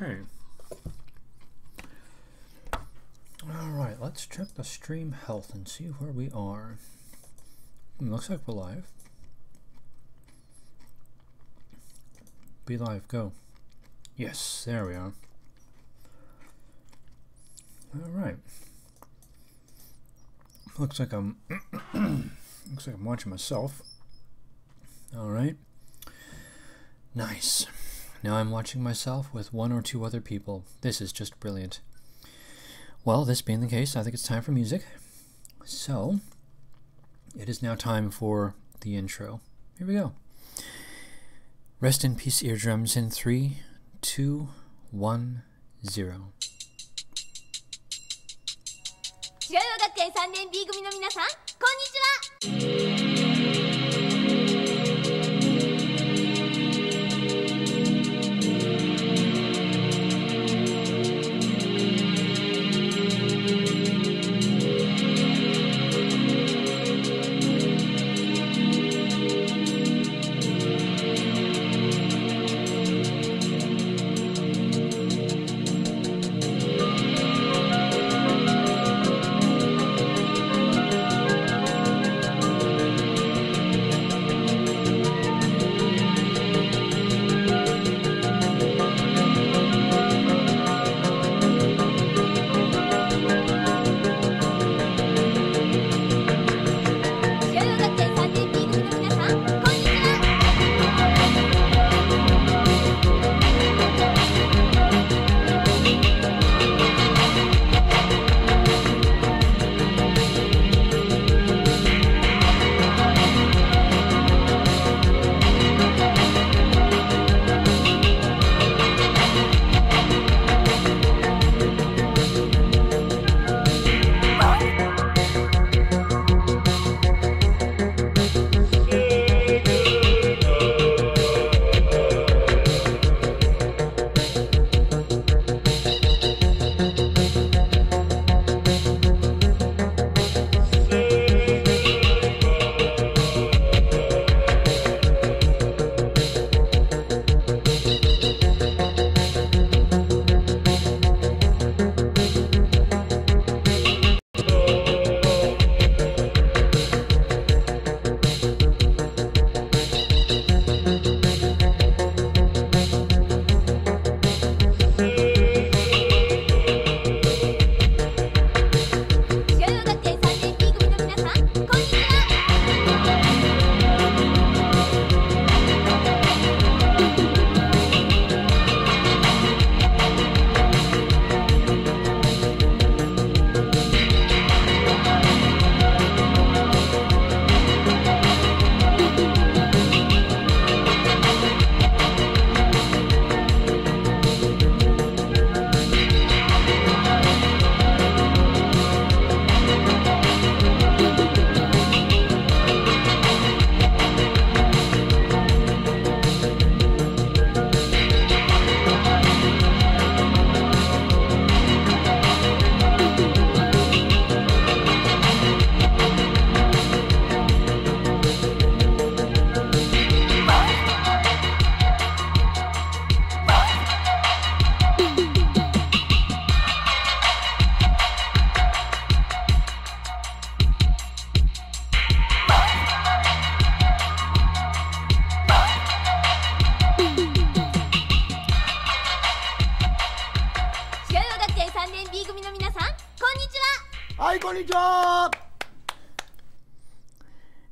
Okay. Alright, let's check the stream health and see where we are. Looks like we're live. Be live, go. Yes, there we are. Alright. Looks like I'm looks like I'm watching myself. Alright. Nice. Now I'm watching myself with one or two other people. This is just brilliant. Well, this being the case, I think it's time for music. So, it is now time for the intro. Here we go. Rest in peace, eardrums, in 3, 2, 1, 0. 白岩学園3年 B 組の皆さん、こんにちは。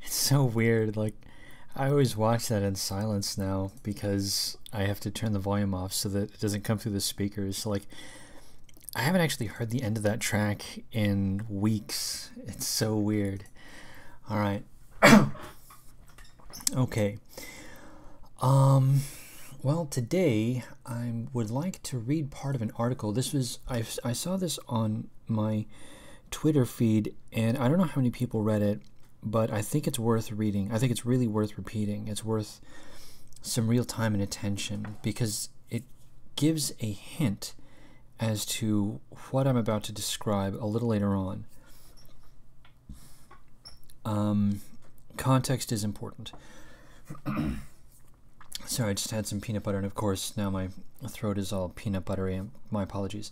It's so weird, like, I always watch that in silence now because I have to turn the volume off so that it doesn't come through the speakers. So, like, I haven't actually heard the end of that track in weeks. It's so weird. Alright. Okay. Well, today I would like to read part of an article. This was, I saw this on my Twitter feed, and I don't know how many people read it, but I think it's worth reading. I think it's really worth repeating. It's worth some real time and attention because it gives a hint as to what I'm about to describe a little later on. Context is important. Sorry, I just had some peanut butter, and of course now my throat is all peanut buttery. My apologies.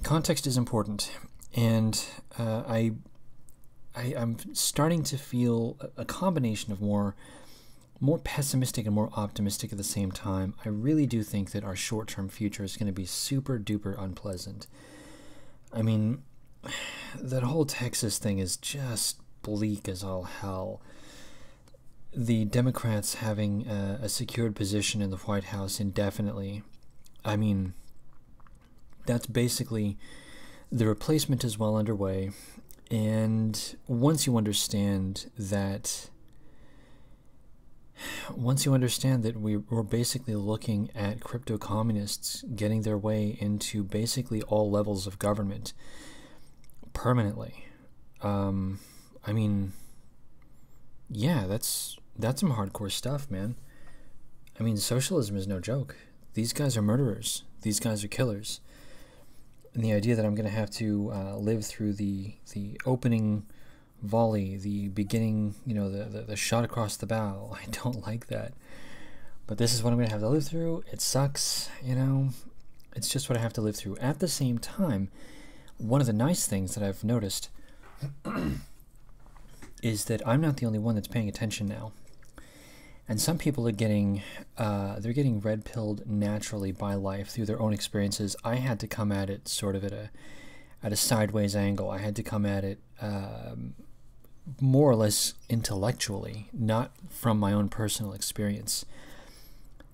Context is important, and I'm starting to feel a combination of more pessimistic and more optimistic at the same time. I really do think that our short-term future is going to be super duper unpleasant. I mean, that whole Texas thing is just bleak as all hell. The Democrats having a secured position in the White House indefinitely. I mean, that's basically, the replacement is well underway. And once you understand that we're basically looking at crypto communists getting their way into basically all levels of government permanently, I mean, yeah, that's some hardcore stuff, man. I mean, socialism is no joke. These guys are murderers. These guys are killers. And the idea that I'm going to have to live through the opening volley, the beginning, the shot across the bow, I don't like that. But this is what I'm going to have to live through. It sucks, It's just what I have to live through. At the same time, one of the nice things that I've noticed is that I'm not the only one that's paying attention now. And some people are getting red-pilled naturally by life through their own experiences. I had to come at it sort of at a sideways angle. I had to come at it more or less intellectually, not from my own personal experience.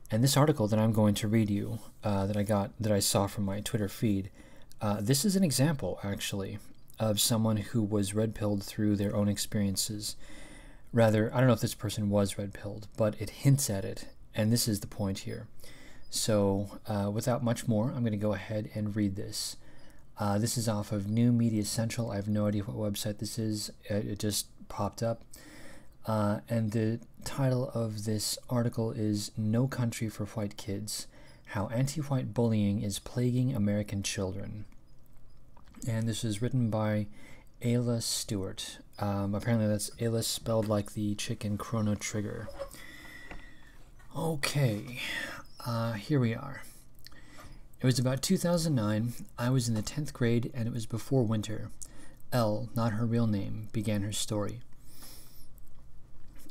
And this article that I'm going to read you, that I saw from my Twitter feed, this is an example, actually, of someone who was red-pilled through their own experiences. Rather, I don't know if this person was red-pilled, but it hints at it, and this is the point here. So, without much more, I'm going to go ahead and read this. This is off of New Media Central. I have no idea what website this is. It just popped up. And the title of this article is No Country for White Kids, How Anti-White Bullying is Plaguing American Children. And this is written by Ayla Stewart. Apparently that's Ayla spelled like the chicken Chrono Trigger. Okay, here we are. It was about 2009. I was in the 10th grade, and it was before winter. Elle, not her real name, began her story.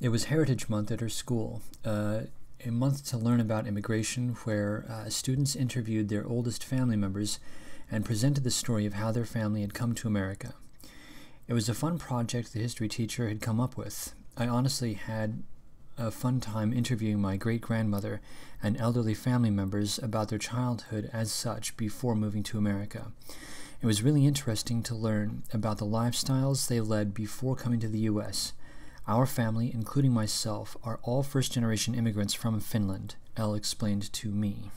It was Heritage Month at her school, a month to learn about immigration, where students interviewed their oldest family members and presented the story of how their family had come to America. It was a fun project the history teacher had come up with. I honestly had a fun time interviewing my great-grandmother and elderly family members about their childhood as such before moving to America. It was really interesting to learn about the lifestyles they led before coming to the U.S. Our family, including myself, are all first-generation immigrants from Finland, Elle explained to me.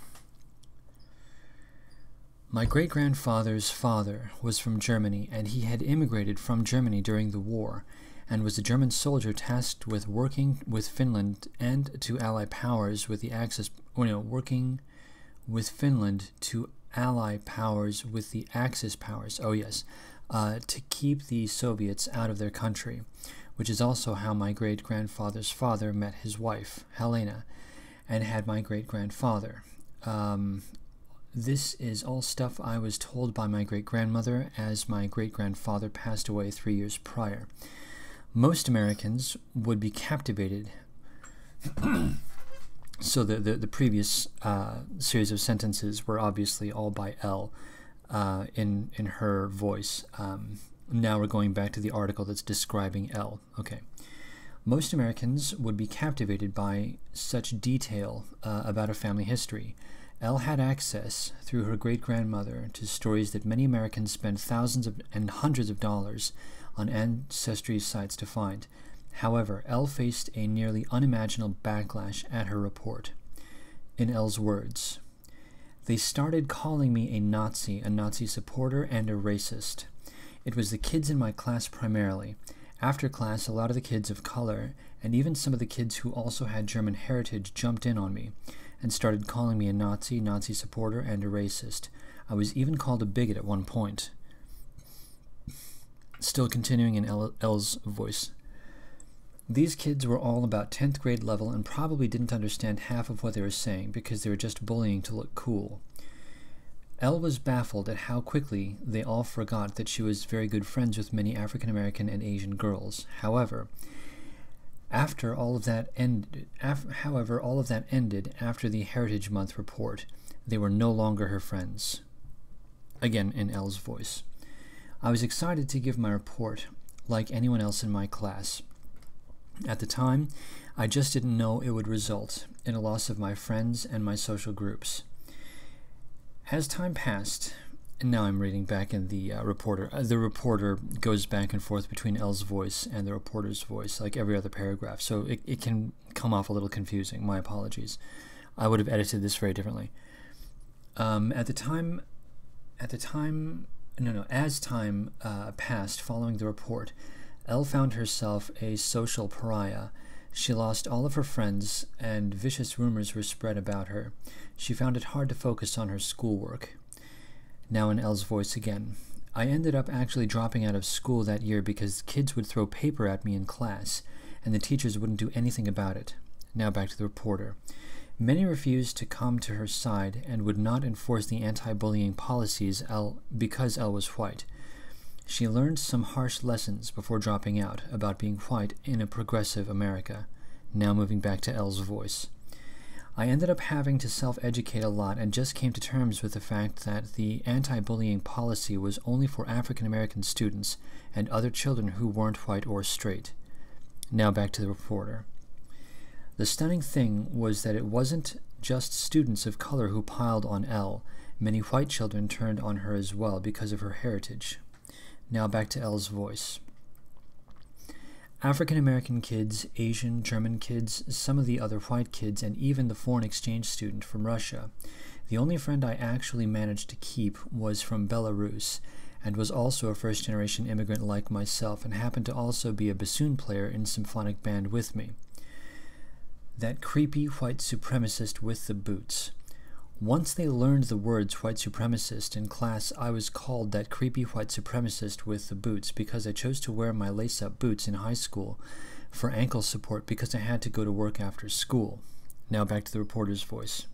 My great-grandfather's father was from Germany, and he had immigrated from Germany during the war, and was a German soldier tasked with working with Finland and to ally powers with the Axis. Working with Finland to ally powers with the Axis powers. Oh yes, to keep the Soviets out of their country, which is also how my great-grandfather's father met his wife, Helena, and had my great-grandfather. This is all stuff I was told by my great-grandmother, as my great-grandfather passed away 3 years prior. Most Americans would be captivated. So the previous series of sentences were obviously all by Elle in her voice. Now we're going back to the article that's describing Elle. Okay. Most Americans would be captivated by such detail about a family history. Elle had access, through her great-grandmother, to stories that many Americans spend thousands and hundreds of dollars on ancestry sites to find. However, Elle faced a nearly unimaginable backlash at her report. In Elle's words, "They started calling me a Nazi supporter, and a racist. It was the kids in my class primarily. After class, a lot of the kids of color, and even some of the kids who also had German heritage, jumped in on me and started calling me a Nazi supporter, and a racist. I was even called a bigot at one point." Still continuing in Elle's voice. These kids were all about 10th grade level and probably didn't understand half of what they were saying because they were just bullying to look cool. Elle was baffled at how quickly they all forgot that she was very good friends with many African American and Asian girls. However, all of that ended after the Heritage Month report. They were no longer her friends. Again, in Elle's voice. I was excited to give my report, like anyone else in my class. At the time, I just didn't know it would result in a loss of my friends and my social groups. As time passed, and now I'm reading back in the reporter. The reporter goes back and forth between Elle's voice and the reporter's voice, like every other paragraph, so it can come off a little confusing. My apologies. I would have edited this very differently. As time passed following the report, Elle found herself a social pariah. She lost all of her friends, and vicious rumors were spread about her. She found it hard to focus on her schoolwork. Now in Elle's voice again. I ended up actually dropping out of school that year because kids would throw paper at me in class, and the teachers wouldn't do anything about it. Now back to the reporter. Many refused to come to her side and would not enforce the anti-bullying policies because Elle was white. She learned some harsh lessons before dropping out about being white in a progressive America. Now moving back to Elle's voice. I ended up having to self-educate a lot and just came to terms with the fact that the anti-bullying policy was only for African American students and other children who weren't white or straight. Now back to the reporter. The stunning thing was that it wasn't just students of color who piled on Elle. Many white children turned on her as well because of her heritage. Now back to Elle's voice. African American kids, Asian, German kids, some of the other white kids, and even the foreign exchange student from Russia. The only friend I actually managed to keep was from Belarus, and was also a first-generation immigrant like myself, and happened to also be a bassoon player in symphonic band with me. That creepy white supremacist with the boots. Once they learned the words white supremacist in class, I was called that creepy white supremacist with the boots because I chose to wear my lace-up boots in high school for ankle support because I had to go to work after school. Now back to the reporter's voice.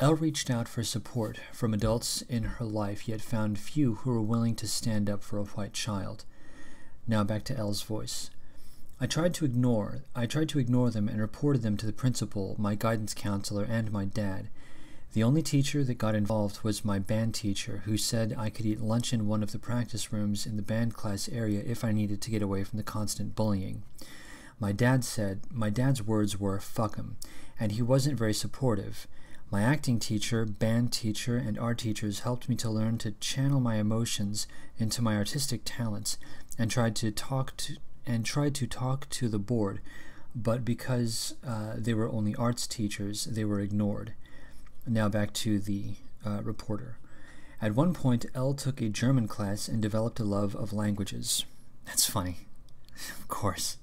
Elle reached out for support from adults in her life, yet found few who were willing to stand up for a white child. Now back to Elle's voice. I tried to ignore them and reported them to the principal, my guidance counselor, and my dad. The only teacher that got involved was my band teacher, who said I could eat lunch in one of the practice rooms in the band class area if I needed to get away from the constant bullying. My dad's words were, "Fuck 'em," and he wasn't very supportive. My acting teacher, band teacher, and art teachers helped me to learn to channel my emotions into my artistic talents and tried to talk to the board, but because they were only arts teachers, they were ignored. Now back to the reporter. At one point, Elle took a German class and developed a love of languages. That's funny. Of course.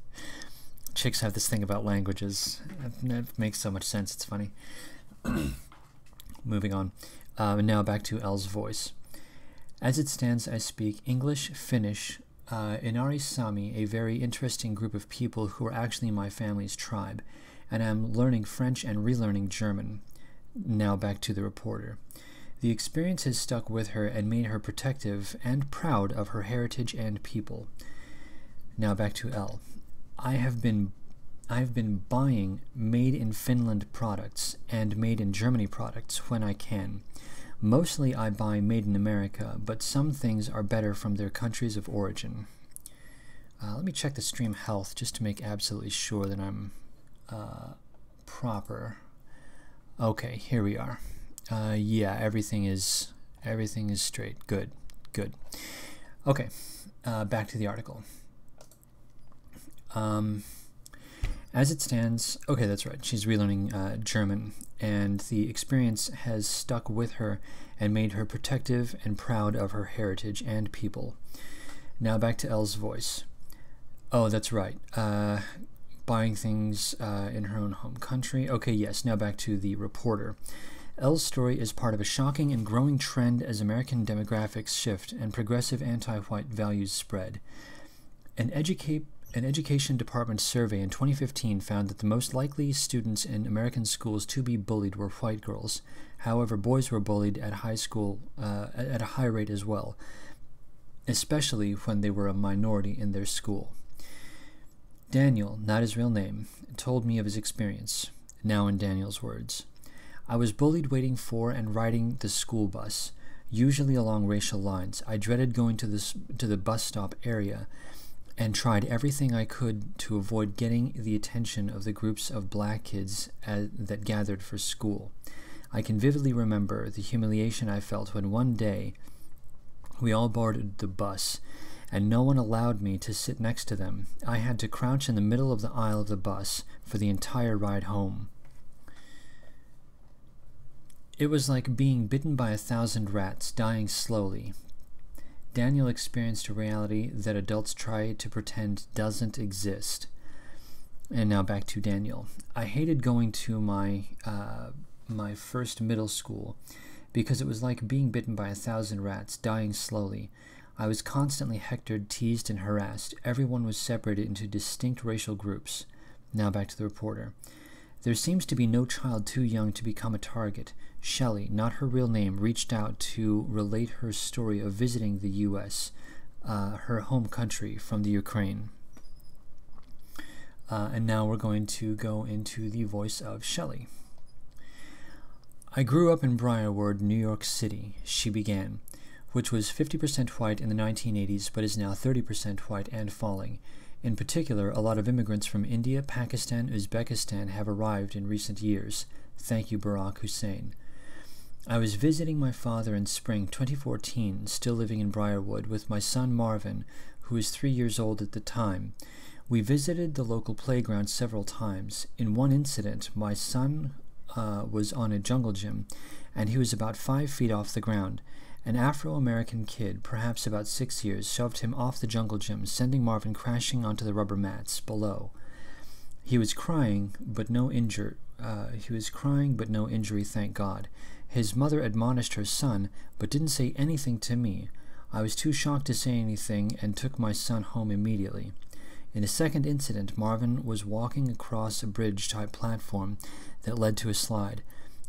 Chicks have this thing about languages. That makes so much sense. It's funny. Moving on. Now back to Elle's voice. As it stands, I speak English, Finnish, Inari Sami, a very interesting group of people who are actually my family's tribe, and I'm learning French and relearning German. Now back to the reporter. The experience has stuck with her and made her protective and proud of her heritage and people. Now back to Elle. I've been buying made in Finland products and made in Germany products when I can. Mostly I buy made in America, but some things are better from their countries of origin. Let me check the stream health just to make absolutely sure that I'm proper. Okay, here we are. Yeah, everything is straight. Good. Okay, back to the article. As it stands, okay, that's right, she's relearning German, and the experience has stuck with her and made her protective and proud of her heritage and people. Now back to Elle's voice. Oh, that's right, buying things in her own home country. Okay, yes, now back to the reporter. Elle's story is part of a shocking and growing trend as American demographics shift and progressive anti-white values spread. An An education department survey in 2015 found that the most likely students in American schools to be bullied were white girls. However, boys were bullied at high school at a high rate as well, especially when they were a minority in their school. Daniel, not his real name, told me of his experience. Now in Daniel's words, I was bullied waiting for and riding the school bus, usually along racial lines. I dreaded going to the bus stop area and tried everything I could to avoid getting the attention of the groups of black kids that gathered for school. I can vividly remember the humiliation I felt when one day we all boarded the bus and no one allowed me to sit next to them. I had to crouch in the middle of the aisle of the bus for the entire ride home. It was like being bitten by 1,000 rats, dying slowly. Daniel experienced a reality that adults try to pretend doesn't exist. And now back to Daniel. I hated going to my first middle school because it was like being bitten by 1,000 rats, dying slowly. I was constantly hectored, teased, and harassed. Everyone was separated into distinct racial groups. Now back to the reporter. There seems to be no child too young to become a target. Shelley, not her real name, reached out to relate her story of visiting the U.S., her home country, from the Ukraine. And now we're going to go into the voice of Shelley. I grew up in Briarwood, New York City, she began, which was 50% white in the 1980s but is now 30% white and falling. In particular, a lot of immigrants from India, Pakistan, Uzbekistan have arrived in recent years. Thank you, Barack Hussein. I was visiting my father in spring 2014, still living in Briarwood, with my son Marvin, who was 3 years old at the time. We visited the local playground several times. In one incident, my son was on a jungle gym, and he was about 5 feet off the ground. An Afro-American kid, perhaps about 6 years, shoved him off the jungle gym, sending Marvin crashing onto the rubber mats below. He was crying, but no injury, thank God. His mother admonished her son, but didn't say anything to me. I was too shocked to say anything and took my son home immediately. In a second incident, Marvin was walking across a bridge-type platform that led to a slide.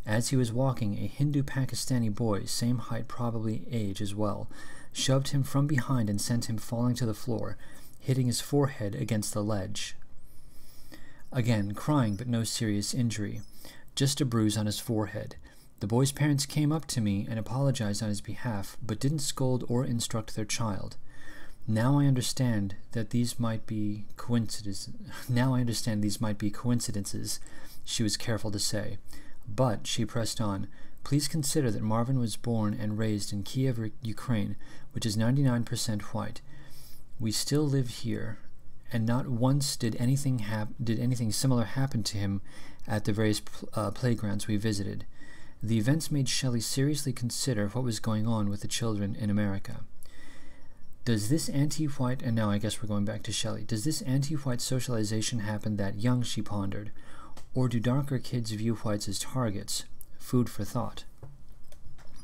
As he was walking, a Hindu-Pakistani boy, same height, probably age as well, shoved him from behind and sent him falling to the floor, hitting his forehead against the ledge. Again, crying but no serious injury, just a bruise on his forehead. The boy's parents came up to me and apologized on his behalf, but didn't scold or instruct their child. Now I understand these might be coincidences, she was careful to say. But, she pressed on, please consider that Marvin was born and raised in Kiev, Ukraine, which is 99% white. We still live here, and not once did anything similar happen to him at the various playgrounds we visited. The events made Shelley seriously consider what was going on with the children in America. Does this anti-white, and now I guess we're going back to Shelley, does this anti-white socialization happen that young, she pondered, or do darker kids view whites as targets? Food for thought.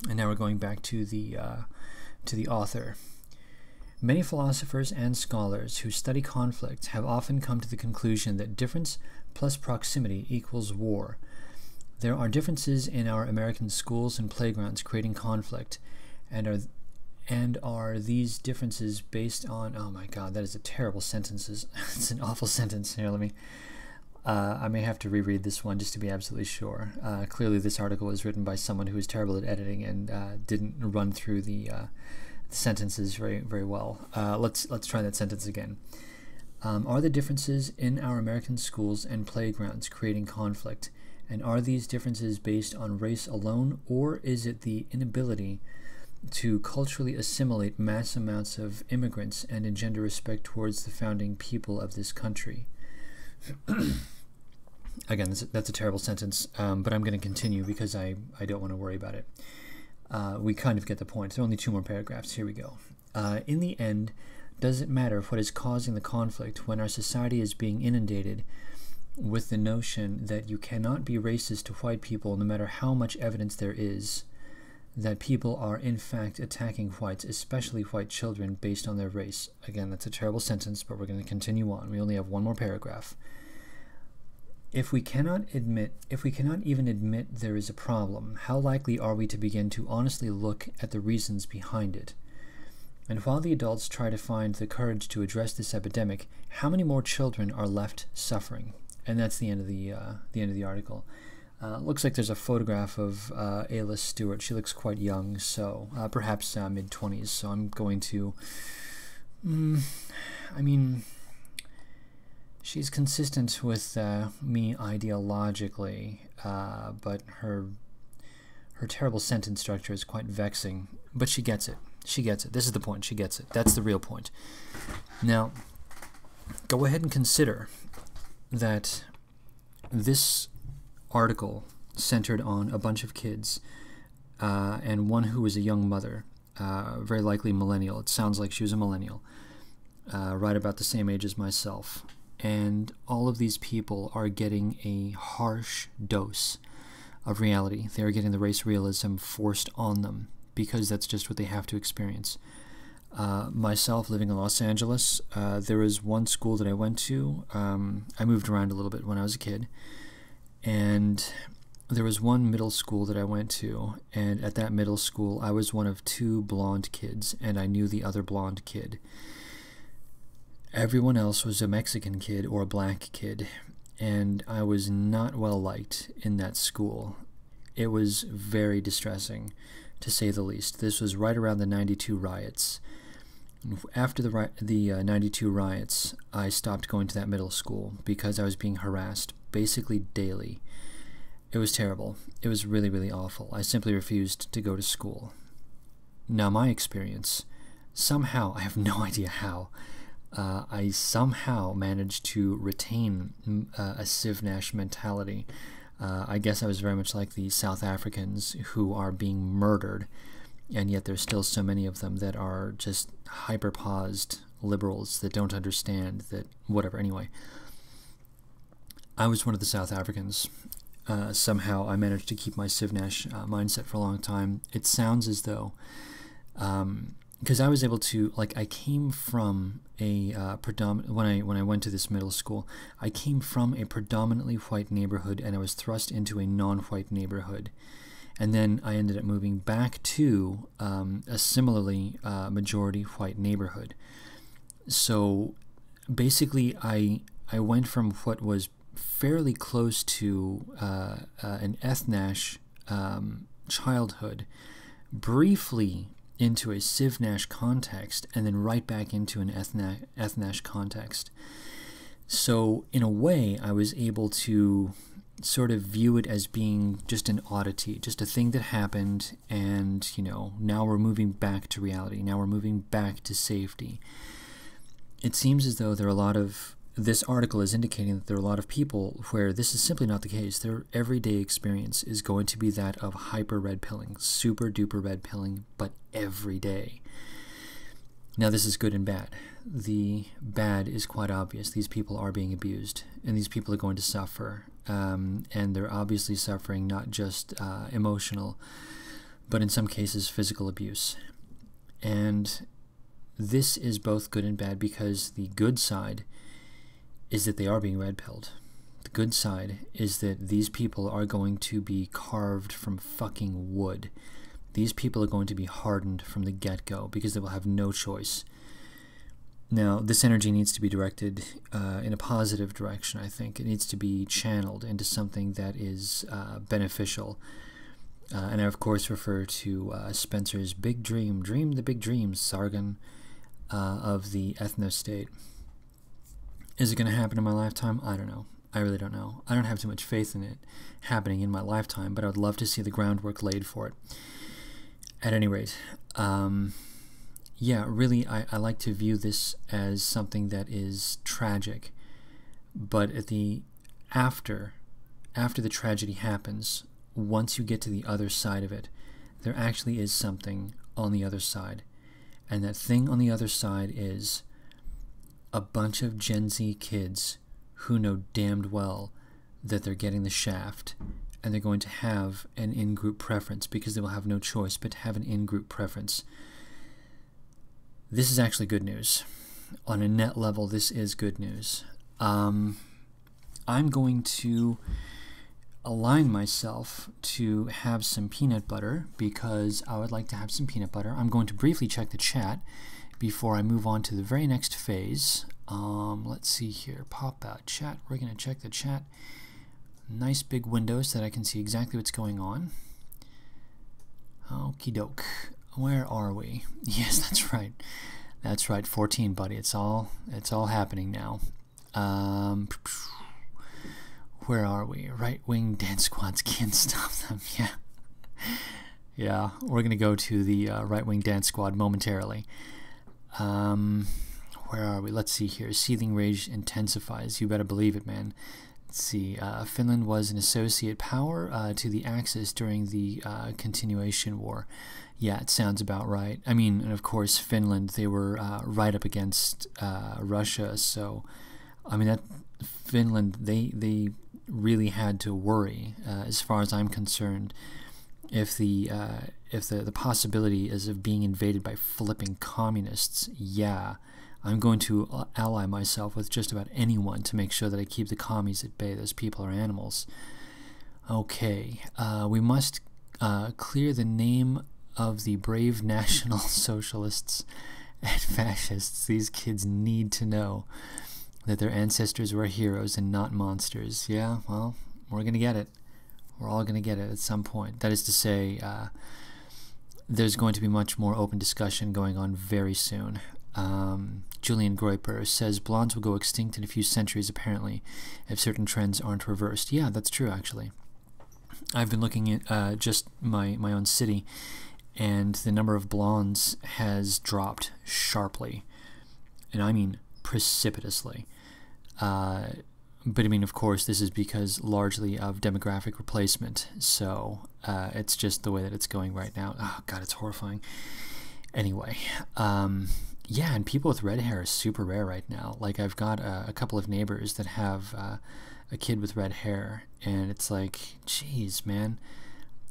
And now we're going back to the author. Many philosophers and scholars who study conflict have often come to the conclusion that difference plus proximity equals war. There are differences in our American schools and playgrounds creating conflict, and are these differences based on... Oh my God, that is a terrible sentence. It's an awful sentence. Here, let me... I may have to reread this one just to be absolutely sure. Clearly, this article was written by someone who is terrible at editing and didn't run through the sentences very, very well. Let's try that sentence again. Are the differences in our American schools and playgrounds creating conflict? And are these differences based on race alone, or is it the inability to culturally assimilate mass amounts of immigrants and engender respect towards the founding people of this country? Again, that's a terrible sentence, but I'm going to continue because I don't want to worry about it. We kind of get the point. There are only 2 more paragraphs. Here we go. In the end, does it matter what is causing the conflict when our society is being inundated with the notion that you cannot be racist to white people no matter how much evidence there is that people are in fact attacking whites, especially white children, based on their race. Again, that's a terrible sentence, but we're going to continue on. We only have one more paragraph. If we cannot even admit there is a problem, how likely are we to begin to honestly look at the reasons behind it? And while the adults try to find the courage to address this epidemic, how many more children are left suffering? And that's the end of the article. Looks like there's a photograph of Ayla Stewart. She looks quite young, so perhaps mid-20s. So I'm going to... I mean, she's consistent with me ideologically, but her terrible sentence structure is quite vexing. But she gets it. She gets it. This is the point. She gets it. That's the real point. Now, go ahead and consider that this article centered on a bunch of kids and one who was a young mother, very likely millennial. It sounds like she was a millennial, right about the same age as myself. And all of these people are getting a harsh dose of reality. They are getting the race realism forced on them because that's just what they have to experience. Myself, living in Los Angeles, there was one school that I went to. I moved around a little bit when I was a kid. And there was one middle school that I went to, and at that middle school, I was one of 2 blonde kids, and I knew the other blonde kid. Everyone else was a Mexican kid or a black kid, and I was not well liked in that school. It was very distressing, to say the least. This was right around the '92 riots. After the '92 riots, I stopped going to that middle school because I was being harassed basically daily. It was terrible. It was really, really awful. I simply refused to go to school. Now, my experience, somehow, I have no idea how, I somehow managed to retain a Civ Nash mentality. I guess I was very much like the South Africans who are being murdered, and yet there's still so many of them that are just hyper-paused liberals that don't understand that, whatever, anyway. I was one of the South Africans. Somehow I managed to keep my Civ Nash mindset for a long time. It sounds as though, because I was able to, like, I came from a when I went to this middle school, I came from a predominantly white neighborhood, and I was thrust into a non-white neighborhood. And then I ended up moving back to a similarly majority white neighborhood. So basically I went from what was fairly close to an ethnash childhood, briefly into a Civ Nash context, and then right back into an ethnash context. So in a way, I was able to sort of view it as being just an oddity, just a thing that happened, and, you know, now we're moving back to reality. Now we're moving back to safety. It seems as though there are a lot of... This article is indicating that there are a lot of people where this is simply not the case. Their everyday experience is going to be that of hyper red pilling, super duper red pilling, but every day. Now, this is good and bad. The bad is quite obvious. These people are being abused, and these people are going to suffer. And they're obviously suffering not just emotional, but in some cases physical abuse. And this is both good and bad because the good side is that they are being red-pilled. The good side is that these people are going to be carved from fucking wood. These people are going to be hardened from the get-go because they will have no choice. Now, this energy needs to be directed in a positive direction, I think. It needs to be channeled into something that is beneficial. And I, of course, refer to Spencer's big dream, dream the big dreams, Sargon, of the ethno-state. Is it going to happen in my lifetime? I don't know. I really don't know. I don't have too much faith in it happening in my lifetime, but I would love to see the groundwork laid for it. At any rate, yeah, really, I like to view this as something that is tragic, but at the after the tragedy happens, once you get to the other side of it, there actually is something on the other side, and that thing on the other side is a bunch of Gen Z kids who know damned well that they're getting the shaft, and they're going to have an in-group preference because they will have no choice but to have an in-group preference. This is actually good news. On a net level, this is good news. I'm going to align myself to have some peanut butter because I would like to have some peanut butter. I'm going to briefly check the chat before I move on to the very next phase. Let's see here. Pop out chat. We're going to check the chat. Nice big window so that I can see exactly what's going on. Okie doke. Where are we? Yes, that's right. That's right. 14, buddy. It's all happening now. Where are we? Right wing dance squads can't stop them. Yeah. Yeah, we're going to go to the right wing dance squad momentarily. Where are we? Let's see here. Seething rage intensifies. You better believe it, man. Let's see. Finland was an associate power to the Axis during the continuation war. Yeah, it sounds about right. I mean, and of course, Finland, they were right up against Russia. So, I mean, that Finland, they really had to worry, as far as I'm concerned, if the possibility is of being invaded by flipping communists. Yeah, I'm going to ally myself with just about anyone to make sure that I keep the commies at bay. Those people are animals. Okay, we must clear the name of the brave National Socialists and fascists. These kids need to know that their ancestors were heroes and not monsters. Yeah, well, we're going to get it. We're all going to get it at some point. That is to say, there's going to be much more open discussion going on very soon. Julian Groiper says blondes will go extinct in a few centuries, apparently, if certain trends aren't reversed. Yeah, that's true, actually. I've been looking at just my own city, and the number of blondes has dropped sharply. And I mean precipitously. But I mean, of course, this is because largely of demographic replacement. So it's just the way that it's going right now. Oh, God, it's horrifying. Anyway, yeah, and people with red hair is super rare right now. Like, I've got a couple of neighbors that have a kid with red hair, and it's like, geez, man,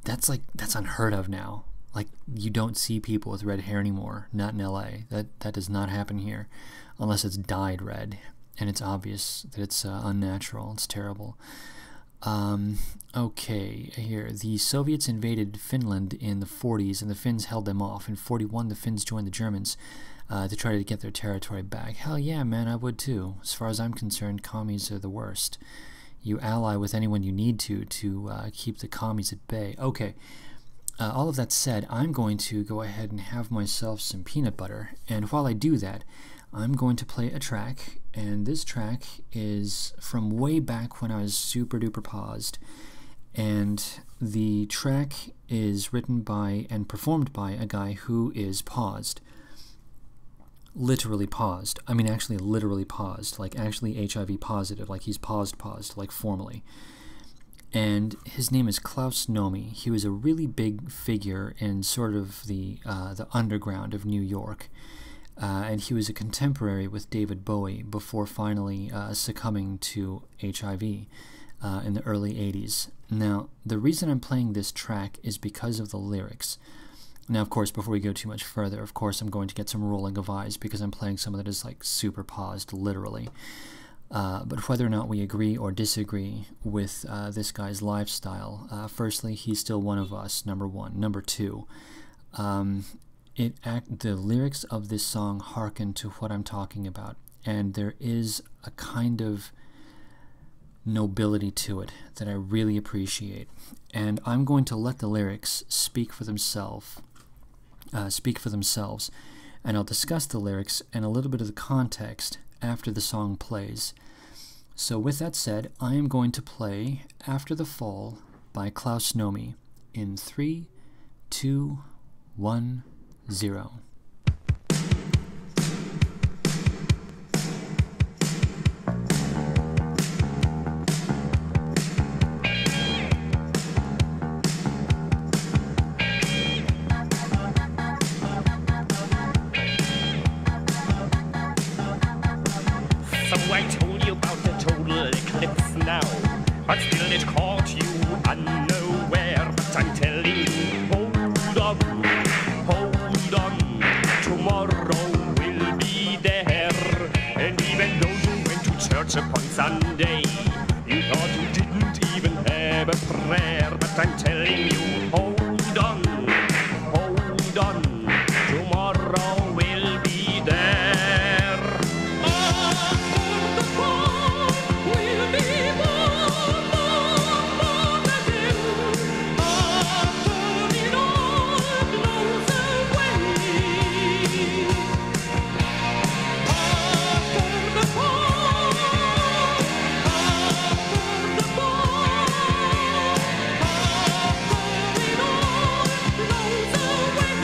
that's unheard of now. Like, you don't see people with red hair anymore. Not in LA. That does not happen here, unless it's dyed red. And it's obvious that it's unnatural. It's terrible. Okay, here. The Soviets invaded Finland in the 40s, and the Finns held them off. In 41, the Finns joined the Germans to try to get their territory back. Hell yeah, man, I would too. As far as I'm concerned, commies are the worst. You ally with anyone you need to keep the commies at bay. Okay, all of that said, I'm going to go ahead and have myself some peanut butter. And while I do that, I'm going to play a track, and this track is from way back when I was super duper paused, and the track is written by and performed by a guy who is paused. Literally paused. I mean, actually literally paused, like actually HIV positive, like he's paused, like formally. And his name is Klaus Nomi. He was a really big figure in sort of the underground of New York. And he was a contemporary with David Bowie before finally succumbing to HIV in the early 80s. Now, the reason I'm playing this track is because of the lyrics. Now, of course, before we go too much further, of course, I'm going to get some rolling of eyes because I'm playing something that is like super paused, literally. But whether or not we agree or disagree with this guy's lifestyle, firstly, he's still one of us, number one. Number two, the lyrics of this song hearken to what I'm talking about, and there is a kind of nobility to it that I really appreciate. And I'm going to let the lyrics speak for themselves, and I'll discuss the lyrics and a little bit of the context after the song plays. So with that said, I am going to play After the Fall by Klaus Nomi in 3, 2, 1, 0. So I told you about the total eclipse now, but still it caught you but I'm telling you, hold on, tomorrow will be there. And even though you went to church upon Sunday, you thought you didn't even have a prayer, but I'm telling you, hold on, tomorrow will be there. After the fall, we'll be born again. After it all blows away. After the fall, after it all blows away.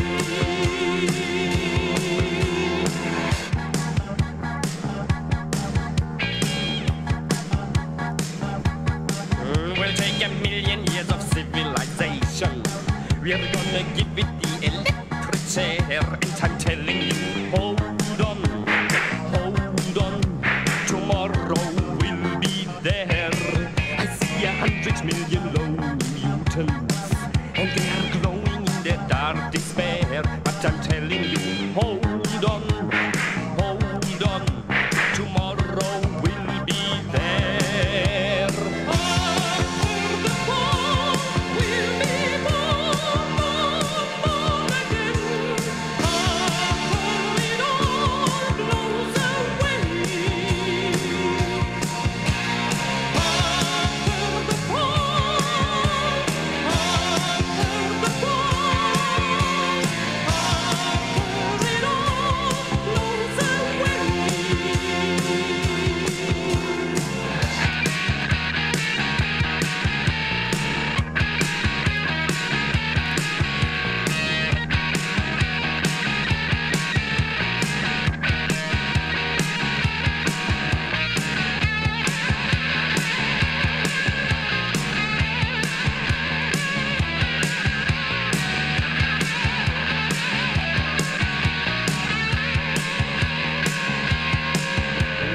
We'll take 1,000,000 years of civilization. We're gonna give it the electric chair. And I'm telling you, hold on, tomorrow will be there. I see 100 million lone mutants, and they are glowing in their dark despair. But I'm telling you, hold on, tomorrow will be there. After the fall, we'll be born again. After it all blows away. After the fall, after it all blows away.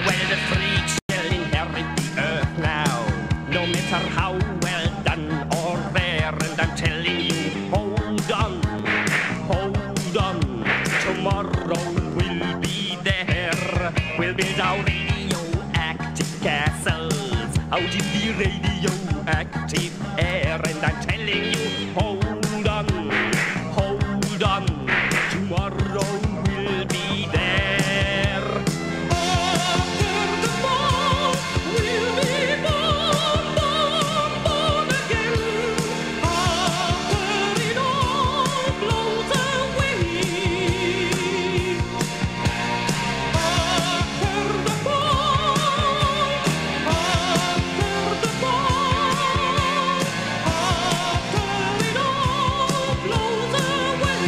Well, the free shall inherit the earth now, no matter how well done or rare. And I'm telling you, hold on, tomorrow will be there. We'll build our radioactive castles out in the radioactive air. And I'm telling you, hold on, tomorrow will be there. After the fall, we'll be born again. After it all blows away. After the fall, after it all blows away.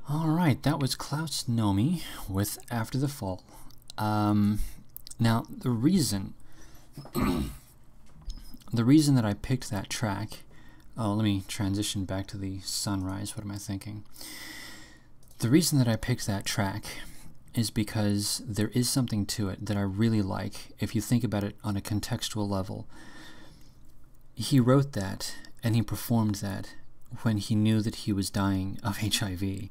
All right, that was Klaus Nomi with After the Fall. Now, the reason that I picked that track, let me transition back to the sunrise. What am I thinking? The reason that I picked that track is because there is something to it that I really like if you think about it on a contextual level. He wrote that and he performed that when he knew that he was dying of HIV.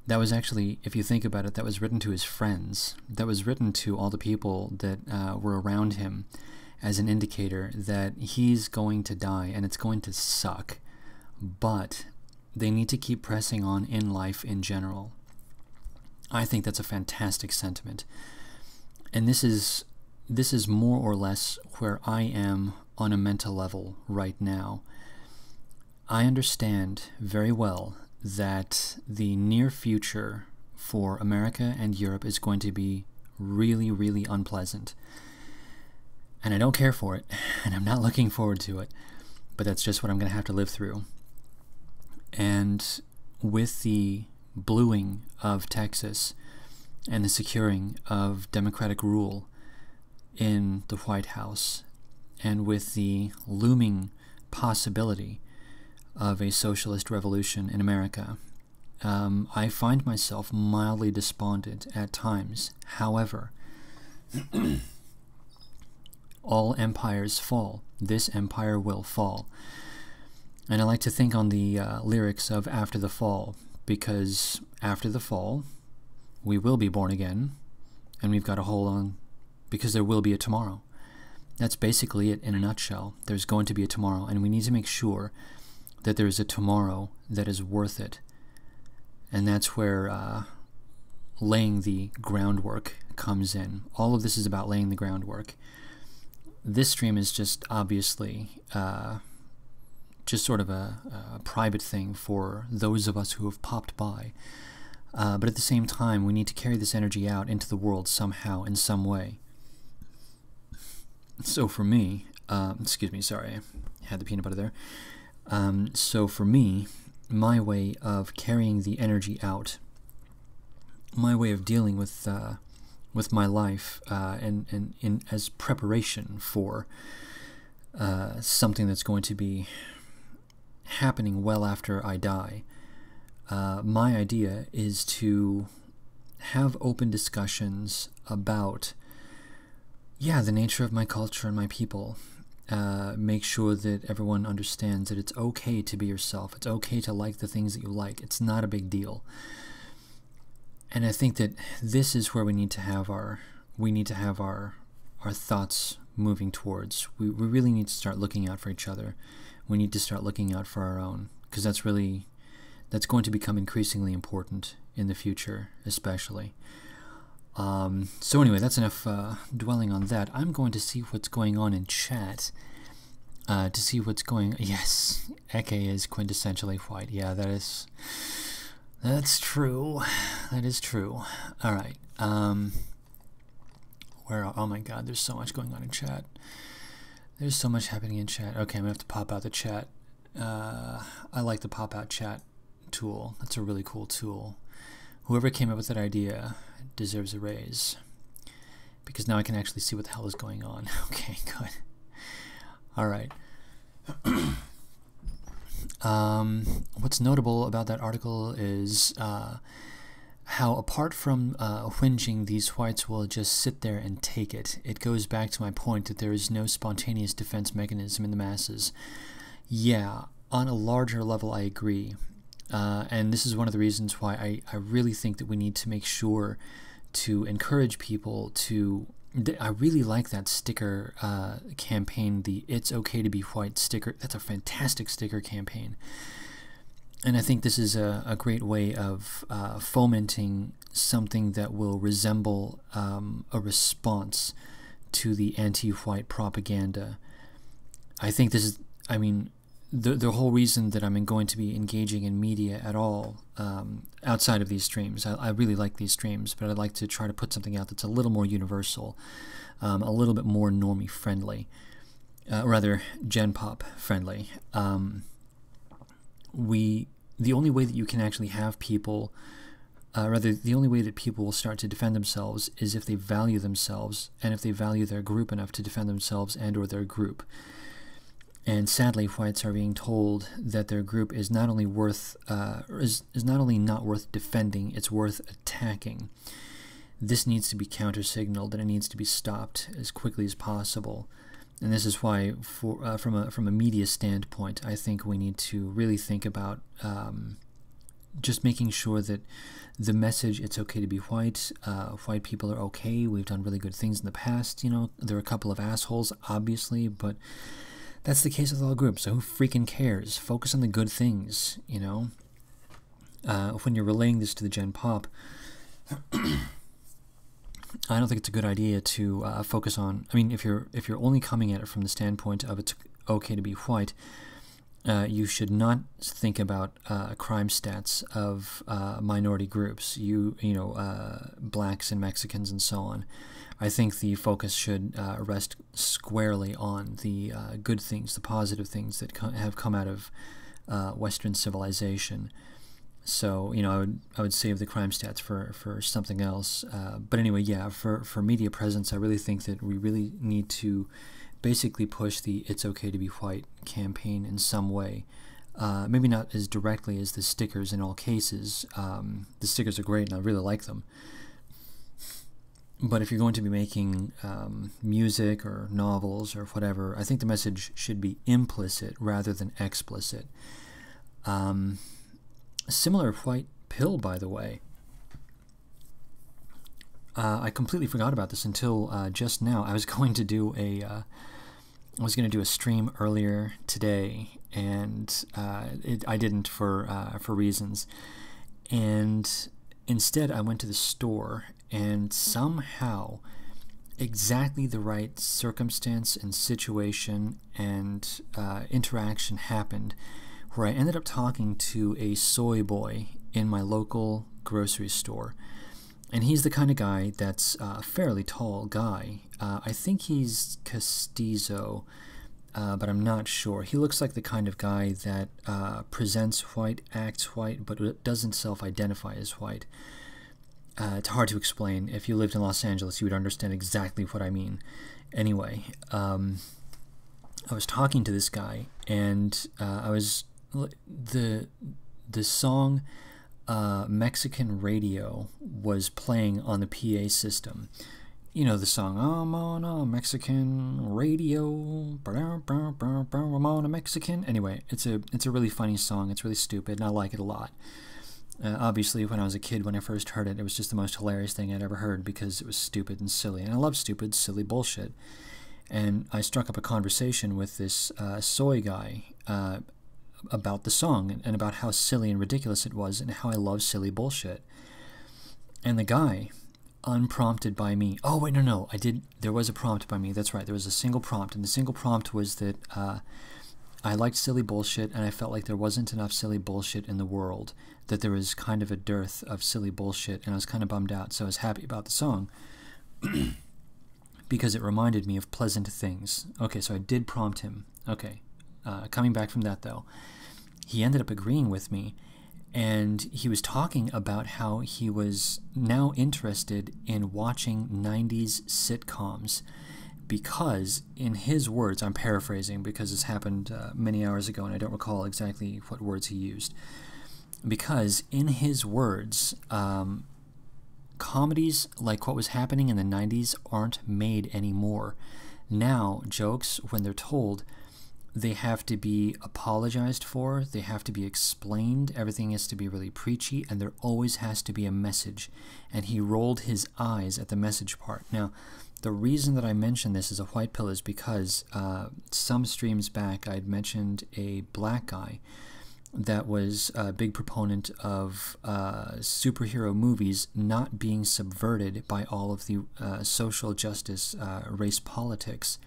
That was actually, if you think about it, that was written to his friends. That was written to all the people that were around him as an indicator that he's going to die and it's going to suck. But they need to keep pressing on in life in general. I think that's a fantastic sentiment. and this is more or less where I am on a mental level right now. I understand very well that the near future for America and Europe is going to be really, really unpleasant. And I don't care for it, and I'm not looking forward to it, but that's just what I'm going to have to live through. And with the bluing of Texas and the securing of democratic rule in the White House, and with the looming possibility of a socialist revolution in America, I find myself mildly despondent at times. However, all empires fall. This empire will fall. And I like to think on the lyrics of After the Fall, because after the fall, we will be born again, and we've got to hold on, because there will be a tomorrow. That's basically it in a nutshell. There's going to be a tomorrow, and we need to make sure that there is a tomorrow that is worth it. And that's where laying the groundwork comes in. All of this is about laying the groundwork. This stream is just obviously just sort of a private thing for those of us who have popped by. But at the same time, we need to carry this energy out into the world somehow, in some way. So for me, excuse me, sorry, I had the peanut butter there. So for me, my way of carrying the energy out, my way of dealing with my life, and in as preparation for something that's going to be happening well after I die, my idea is to have open discussions about, the nature of my culture and my people. Make sure that everyone understands that it's okay to be yourself. It's okay to like the things that you like. It's not a big deal. And I think that this is where we need to have our thoughts moving towards. We really need to start looking out for each other. We need to start looking out for our own, because that's going to become increasingly important in the future, especially. So anyway, that's enough dwelling on that. I'm going to see what's going on in chat. To see what's going. Yes, Eke is quintessentially white. Yeah, that's true. That is true. All right. Oh my God, there's so much going on in chat. There's so much happening in chat. Okay, I'm gonna have to pop out the chat. I like the pop out chat tool. That's a really cool tool. Whoever came up with that idea deserves a raise, because now I can actually see what the hell is going on. Okay, good. All right. What's notable about that article is how, apart from whinging, these whites will just sit there and take it. It goes back to my point that there is no spontaneous defense mechanism in the masses. Yeah, on a larger level, I agree. And this is one of the reasons why I really think that we need to make sure to encourage people to... I really like that sticker campaign, the It's Okay to Be White sticker. That's a fantastic sticker campaign. And I think this is a great way of fomenting something that will resemble a response to the anti-white propaganda. I think this is... I mean... The whole reason that I'm going to be engaging in media at all, outside of these streams, I really like these streams, but I'd like to try to put something out that's a little more universal, a little bit more normie friendly, rather Gen Pop friendly. The only way that you can actually have people, the only way that people will start to defend themselves is if they value themselves, and if they value their group enough to defend themselves and or their group. And sadly, whites are being told that their group is not only is not only not worth defending, it's worth attacking. This needs to be counter-signaled, and it needs to be stopped as quickly as possible. And this is why, from a media standpoint, I think we need to really think about just making sure that the message, it's okay to be white, white people are okay, we've done really good things in the past, there are a couple of assholes, obviously, but that's the case with all groups, so who freaking cares? Focus on the good things, When you're relaying this to the Gen Pop, I don't think it's a good idea to focus on. I mean, if you're only coming at it from the standpoint of it's okay to be white, you should not think about crime stats of minority groups. Blacks and Mexicans and so on. I think the focus should rest squarely on the good things, the positive things that have come out of Western civilization. So, I would save the crime stats for something else. But anyway, yeah, for media presence, I really think that we really need to basically push the "It's Okay to Be White" campaign in some way. Maybe not as directly as the stickers in all cases. The stickers are great and I really like them. But if you're going to be making music or novels or whatever, I think the message should be implicit rather than explicit. Similar White Pill, by the way. I completely forgot about this until just now. I was going to do a stream earlier today, and I didn't for reasons. And instead, I went to the store, and somehow, exactly the right circumstance and situation and interaction happened, where I ended up talking to a soy boy in my local grocery store. And he's the kind of guy that's a fairly tall guy. I think he's Castizo, but I'm not sure. He looks like the kind of guy that presents white, acts white, but doesn't self-identify as white. It's hard to explain. If you lived in Los Angeles, you would understand exactly what I mean. Anyway, I was talking to this guy, and the song Mexican Radio was playing on the PA system. You know the song, I'm on a Mexican radio, I'm on a Mexican. Anyway, it's a really funny song. It's really stupid, and I like it a lot. Obviously, when I was a kid, when I first heard it, it was just the most hilarious thing I'd ever heard because it was stupid and silly. And I love stupid, silly bullshit. And I struck up a conversation with this soy guy about the song and about how silly and ridiculous it was and how I love silly bullshit. And the guy, unprompted by me... Oh, wait, no, there was a prompt by me. That's right, there was a single prompt. And the single prompt was that I liked silly bullshit, and I felt like there wasn't enough silly bullshit in the world, that there was kind of a dearth of silly bullshit, and I was kind of bummed out. So I was happy about the song because it reminded me of pleasant things. Okay, so I did prompt him. Okay, coming back from that, though, he ended up agreeing with me, and he was talking about how he was now interested in watching 90s sitcoms because, in his words, I'm paraphrasing because this happened many hours ago and I don't recall exactly what words he used, because in his words, comedies like what was happening in the 90s aren't made anymore. Now, jokes, when they're told, they have to be apologized for, they have to be explained, everything has to be really preachy, and there always has to be a message. And he rolled his eyes at the message part. Now, the reason that I mentioned this as a white pill is because some streams back I had mentioned a black guy that was a big proponent of superhero movies not being subverted by all of the social justice race politics.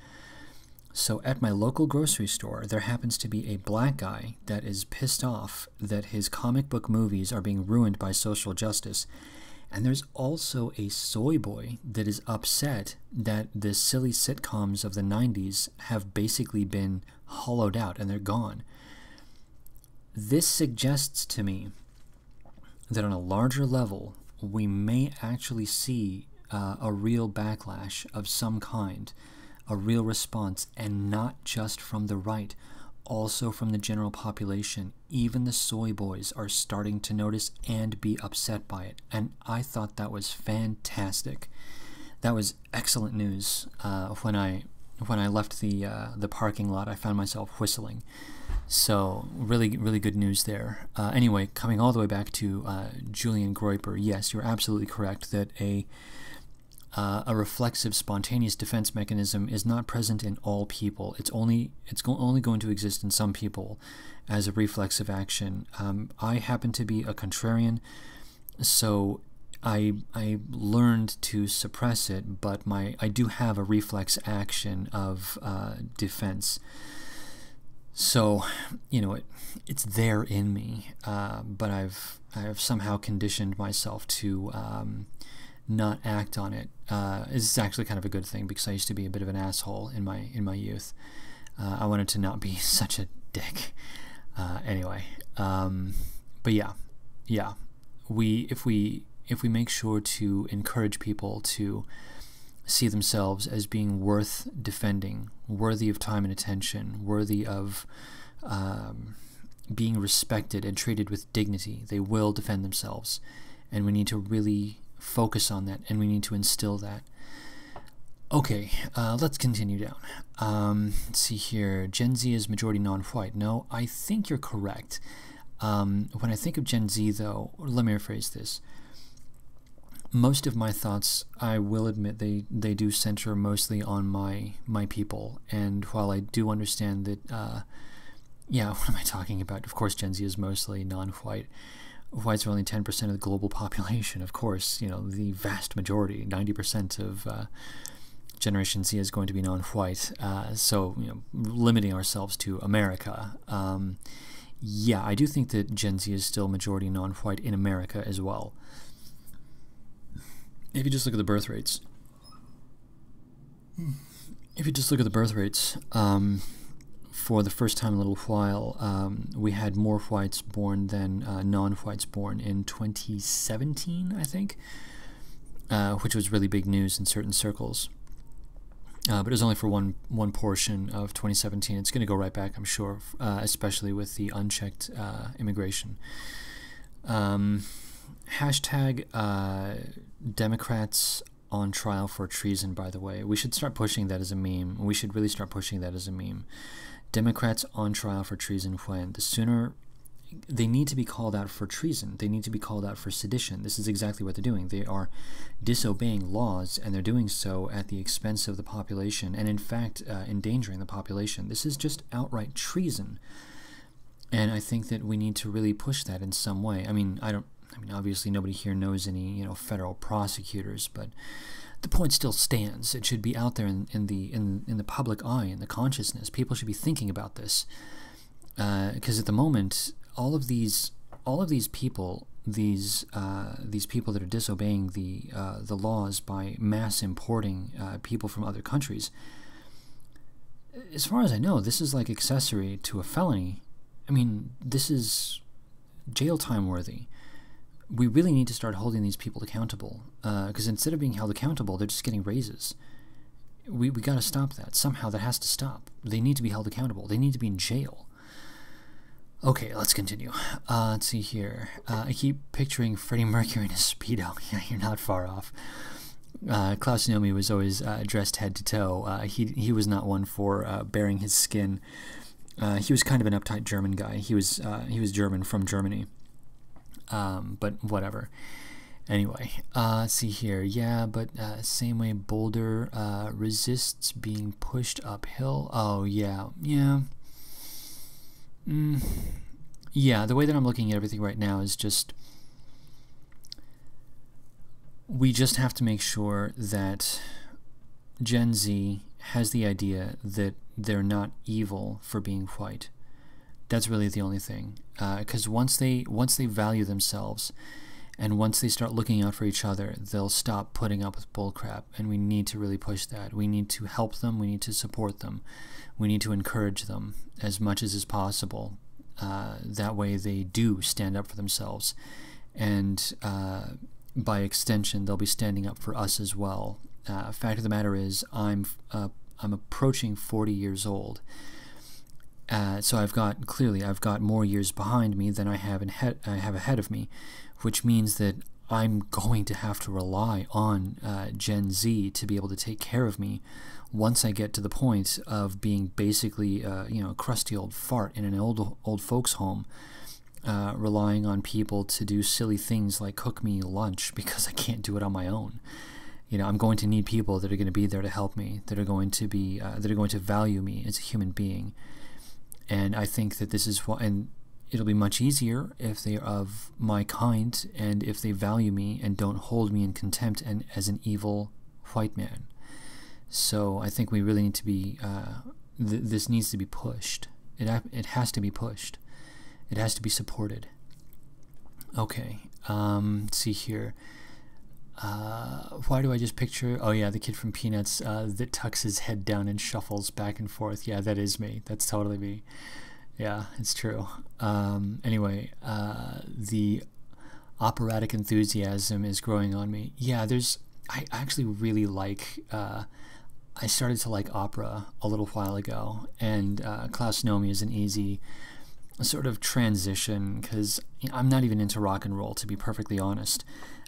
So at my local grocery store, there happens to be a black guy that is pissed off that his comic book movies are being ruined by social justice. And there's also a soy boy that is upset that the silly sitcoms of the 90s have basically been hollowed out and they're gone. This suggests to me that on a larger level, we may actually see a real backlash of some kind, a real response, and not just from the right, also from the general population. Even the soy boys are starting to notice and be upset by it, and I thought that was fantastic. That was excellent news. When I left the parking lot, I found myself whistling. So really, really good news there. Anyway, coming all the way back to Julian Groyper, yes, you're absolutely correct that a reflexive, spontaneous defense mechanism is not present in all people. It's only going to exist in some people as a reflexive action. I happen to be a contrarian, so I learned to suppress it, but I do have a reflex action of defense. So, it's there in me, but I've somehow conditioned myself to not act on it. It's actually kind of a good thing, because I used to be a bit of an asshole in my youth. I wanted to not be such a dick. Anyway, but yeah, if we make sure to encourage people to see themselves as being worth defending, worthy of time and attention, worthy of being respected and treated with dignity, they will defend themselves. And we need to really focus on that, and we need to instill that. Okay, let's continue down. Let's see here. Gen Z is majority non-white. No, I think you're correct. When I think of Gen Z, though, let me rephrase this. Most of my thoughts, I will admit, they do center mostly on my people. And while I do understand that, yeah, what am I talking about? Of course, Gen Z is mostly non-white. Whites are only 10% of the global population. Of course, the vast majority, 90% of Generation Z is going to be non-white. So, limiting ourselves to America. Yeah, I do think that Gen Z is still majority non-white in America as well. If you just look at the birth rates, for the first time in a little while, we had more whites born than non-whites born in 2017, I think, which was really big news in certain circles. But it was only for one portion of 2017. It's going to go right back, I'm sure, especially with the unchecked immigration. Hashtag Democrats on trial for treason, by the way. We should start pushing that as a meme. We should really start pushing that as a meme. Democrats on trial for treason when? The sooner... They need to be called out for treason. They need to be called out for sedition. This is exactly what they're doing. They are disobeying laws, and they're doing so at the expense of the population, and in fact endangering the population. This is just outright treason. And I think that we need to really push that in some way. I mean, obviously nobody here knows any, federal prosecutors, but the point still stands. It should be out there in the public eye, in the consciousness. People should be thinking about this, because at the moment, all of these people, these people that are disobeying the laws by mass importing people from other countries. As far as I know, this is like accessory to a felony. I mean, this is jail time worthy. We really need to start holding these people accountable, because instead of being held accountable, they're just getting raises. We got to stop that. Somehow that has to stop. They need to be held accountable. They need to be in jail. Okay, let's continue. Let's see here. I keep picturing Freddie Mercury in a Speedo. Yeah, you're not far off. Klaus Nomi was always dressed head to toe. He was not one for bearing his skin. He was kind of an uptight German guy. He was German from Germany. But whatever. Anyway, let's see here. Yeah, but same way Boulder resists being pushed uphill. Oh, yeah. Yeah, the way that I'm looking at everything right now is just... We just have to make sure that Gen Z has the idea that they're not evil for being white. That's really the only thing. Because once they value themselves, and once they start looking out for each other, they'll stop putting up with bullcrap. And we need to really push that. We need to help them. We need to support them. We need to encourage them as much as is possible. That way they do stand up for themselves. And by extension, they'll be standing up for us as well. Fact of the matter is, I'm approaching 40 years old. So I've got more years behind me than I have ahead of me, which means that I'm going to have to rely on Gen Z to be able to take care of me once I get to the point of being basically a crusty old fart in an old folks home, relying on people to do silly things like cook me lunch because I can't do it on my own. I'm going to need people that are going to be there to help me, that are going to value me as a human being. And I think that this is what, and it'll be much easier if they are of my kind and if they value me and don't hold me in contempt and as an evil white man. So I think we really need to be, this needs to be pushed. It has to be pushed. It has to be supported. Okay, let's see here. Why do I just picture, oh yeah, the kid from Peanuts that tucks his head down and shuffles back and forth. Yeah, that is me. That's totally me. Yeah, it's true. Anyway, the operatic enthusiasm is growing on me. Yeah, I actually really like, I started to like opera a little while ago, and Klaus Nomi is an easy sort of transition, because I'm not even into rock and roll, to be perfectly honest.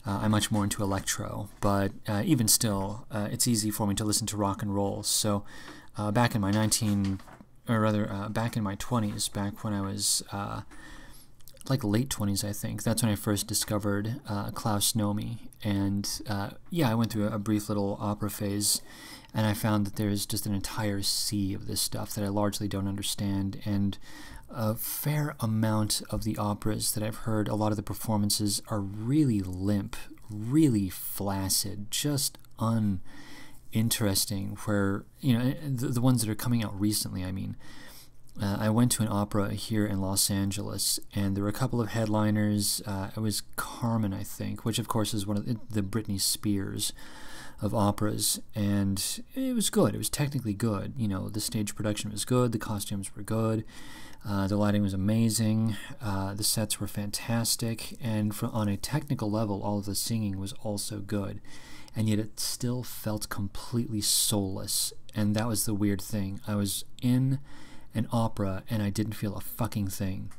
I'm much more into electro, but even still, it's easy for me to listen to rock and roll. So back in my back in my 20s, back when I was like late 20s, I think, that's when I first discovered Klaus Nomi. And yeah, I went through a brief little opera phase, and I found that there's just an entire sea of this stuff that I largely don't understand. And a fair amount of the operas that I've heard, a lot of the performances are really limp, really flaccid, just uninteresting. Where, you know, the ones that are coming out recently, I mean, I went to an opera here in Los Angeles, and there were a couple of headliners. It was Carmen, I think, which of course is one of the Britney Spears of operas, and it was good. It was technically good. You know, the stage production was good, the costumes were good, the lighting was amazing, the sets were fantastic, and on a technical level, all of the singing was also good, and yet it still felt completely soulless. And that was the weird thing. I was in an opera and I didn't feel a fucking thing.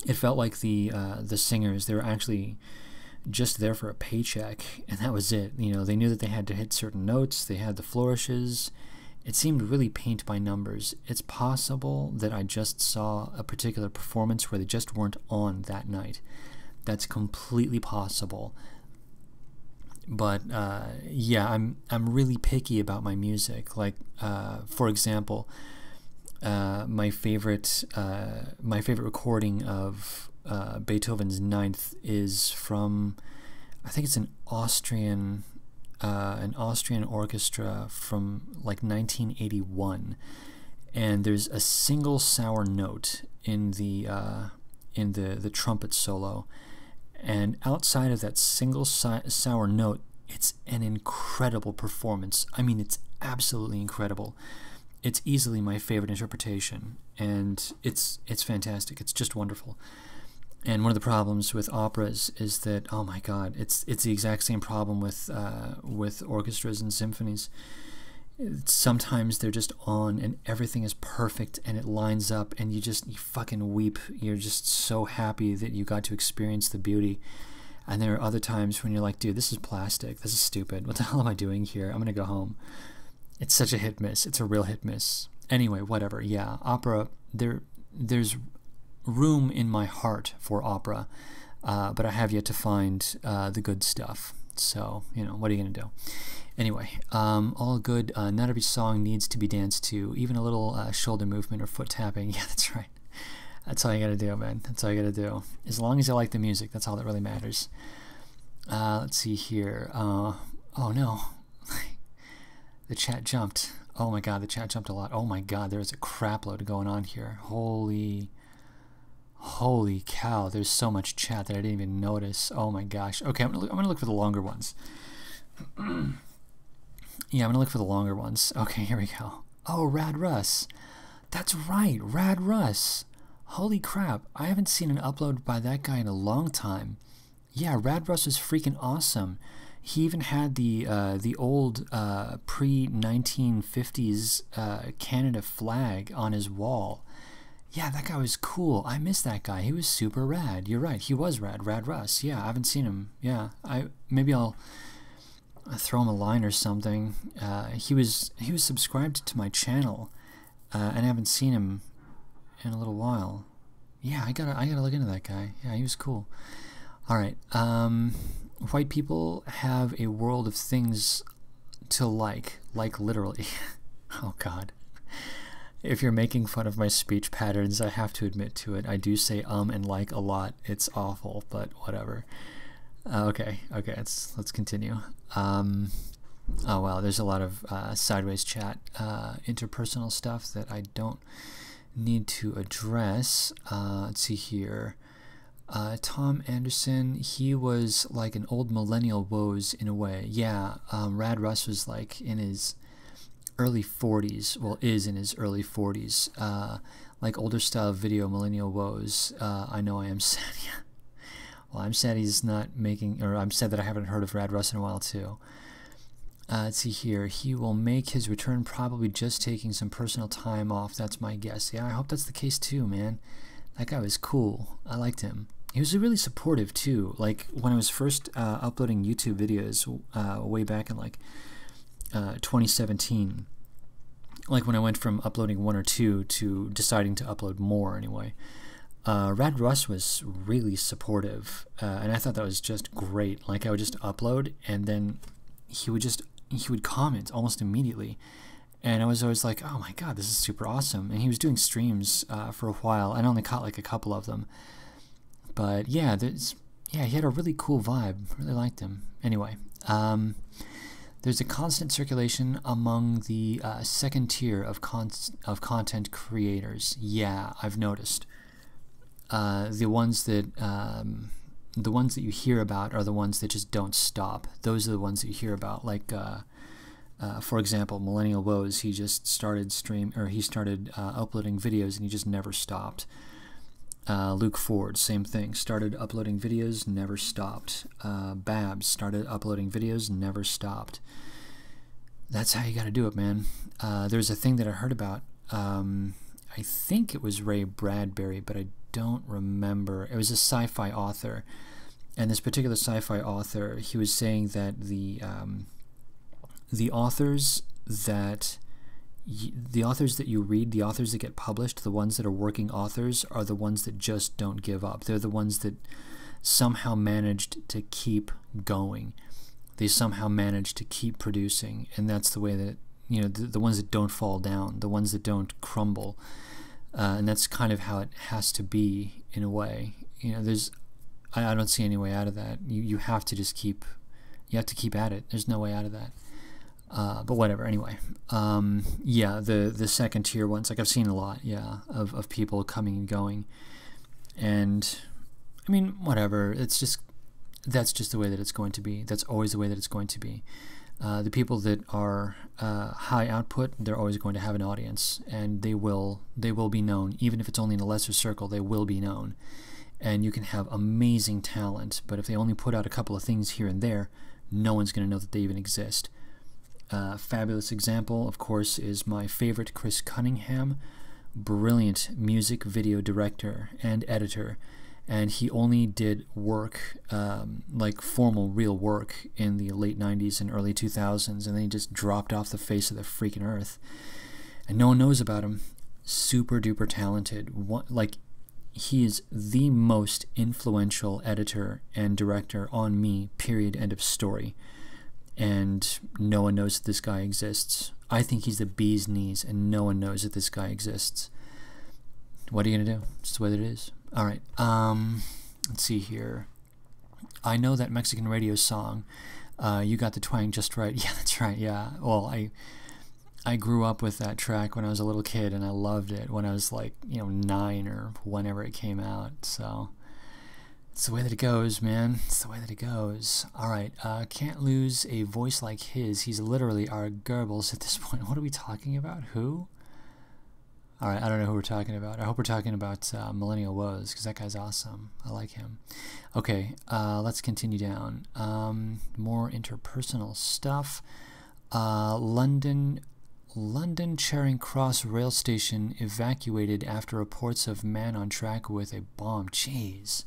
It felt like the singers, they were actually just there for a paycheck, and that was it. You know, they knew that they had to hit certain notes, they had the flourishes. It seemed really paint by numbers. It's possible that I just saw a particular performance where they just weren't on that night. That's completely possible. But yeah, I'm really picky about my music. Like, for example, my favorite recording of Beethoven's Ninth is from, I think it's an Austrian orchestra from like 1981, and there's a single sour note in the trumpet solo, and outside of that single sour note, it's an incredible performance. I mean, it's absolutely incredible. It's easily my favorite interpretation, and it's fantastic. It's just wonderful. And one of the problems with operas is that, oh my God, it's the exact same problem with orchestras and symphonies. Sometimes they're just on and everything is perfect and it lines up and you fucking weep. You're just so happy that you got to experience the beauty. And there are other times when you're like, dude, this is plastic. This is stupid. What the hell am I doing here? I'm gonna go home. It's such a hit miss. It's a real hit miss. Anyway, whatever. Yeah, opera. There's room in my heart for opera, but I have yet to find the good stuff. So, you know, what are you going to do? Anyway, all good. Not every song needs to be danced to. Even a little shoulder movement or foot tapping. Yeah, that's right. That's all you got to do, man. That's all you got to do. As long as I like the music, that's all that really matters. Let's see here. Oh, no. The chat jumped. Oh, my God, the chat jumped a lot. Oh, my God, there's a crap load going on here. Holy cow, there's so much chat that I didn't even notice. Oh my gosh. Okay, I'm gonna look for the longer ones. Yeah, I'm gonna look for the longer ones. Okay, here we go. Oh, Rad Russ. That's right, Rad Russ. Holy crap, I haven't seen an upload by that guy in a long time. Yeah, Rad Russ is freaking awesome. He even had the old pre-1950s Canada flag on his wall. Yeah, that guy was cool. I miss that guy. He was super rad. You're right. He was rad. Rad Russ. Yeah, I haven't seen him. Yeah, maybe I'll throw him a line or something. He was subscribed to my channel, and I haven't seen him in a little while. Yeah, I gotta look into that guy. Yeah, he was cool. All right. White people have a world of things to like literally. Oh God. If you're making fun of my speech patterns, I have to admit to it. I do say and like a lot. It's awful, but whatever. Okay, let's continue. Oh wow, there's a lot of sideways chat, interpersonal stuff that I don't need to address. Let's see here. Tom Anderson, he was like an old millennial woes in a way. Yeah, Rad Russ was like in his early 40s, well, is in his early 40s, like older style video millennial woes. I know I am sad. Yeah. Well, I'm sad he's not making, or I'm sad that I haven't heard of Rad Russ in a while too. Let's see here. He will make his return, probably just taking some personal time off. That's my guess. Yeah, I hope that's the case too, man. That guy was cool. I liked him. He was really supportive too. Like when I was first uploading YouTube videos way back in like 2017, like when I went from uploading 1 or 2 to deciding to upload more anyway, Rad Russ was really supportive, and I thought that was just great. Like I would just upload and then he would comment almost immediately, and I was always like, oh my god, this is super awesome. And he was doing streams for a while. I only caught like a couple of them, but yeah, he had a really cool vibe. Really liked him. Anyway, there's a constant circulation among the second tier of content creators. Yeah, I've noticed. The ones that you hear about are the ones that just don't stop. Those are the ones that you hear about. Like, for example, Millennial Woes. He just started uploading videos and he just never stopped. Luke Ford, same thing. Started uploading videos, never stopped. Babs started uploading videos, never stopped. That's how you got to do it, man. There's a thing that I heard about. I think it was Ray Bradbury, but I don't remember. It was a sci-fi author, and this particular sci-fi author, he was saying that the authors that you read, the authors that get published, the ones that are working authors, are the ones that just don't give up. They're the ones that somehow managed to keep going. They somehow managed to keep producing, and that's the way that, you know, the ones that don't fall down, the ones that don't crumble. And that's kind of how it has to be in a way. You know, I don't see any way out of that. You have to just keep at it. There's no way out of that. But whatever, anyway. Yeah, the second tier ones, like I've seen a lot, yeah, of people coming and going. And I mean, whatever, that's just the way that it's going to be. That's always the way that it's going to be. The people that are high output, they're always going to have an audience, and they will be known. Even if it's only in a lesser circle, they will be known. And you can have amazing talent, but if they only put out a couple of things here and there, no one's going to know that they even exist. Fabulous example, of course, is my favorite Chris Cunningham, brilliant music video director and editor. And he only did work, like formal, real work, in the late 90s and early 2000s, and then he just dropped off the face of the freaking earth. And no one knows about him. Super duper talented. Like, he is the most influential editor and director on me, period, end of story. And no one knows that this guy exists. I think he's the bee's knees, and no one knows that this guy exists. What are you going to do? It's the way that it is. All right, let's see here. I know that Mexican radio song, You Got the Twang Just Right. Yeah, that's right, yeah. Well, I grew up with that track when I was a little kid, and I loved it when I was like, 9 or whenever it came out. So it's the way that it goes, man. It's the way that it goes. All right, can't lose a voice like his. He's literally our Goebbels at this point. What are we talking about? Who? All right, I don't know who we're talking about. I hope we're talking about Millennial Woes, because that guy's awesome. I like him. Okay, let's continue down. More interpersonal stuff. London Charing Cross rail station evacuated after reports of man on track with a bomb. Jeez.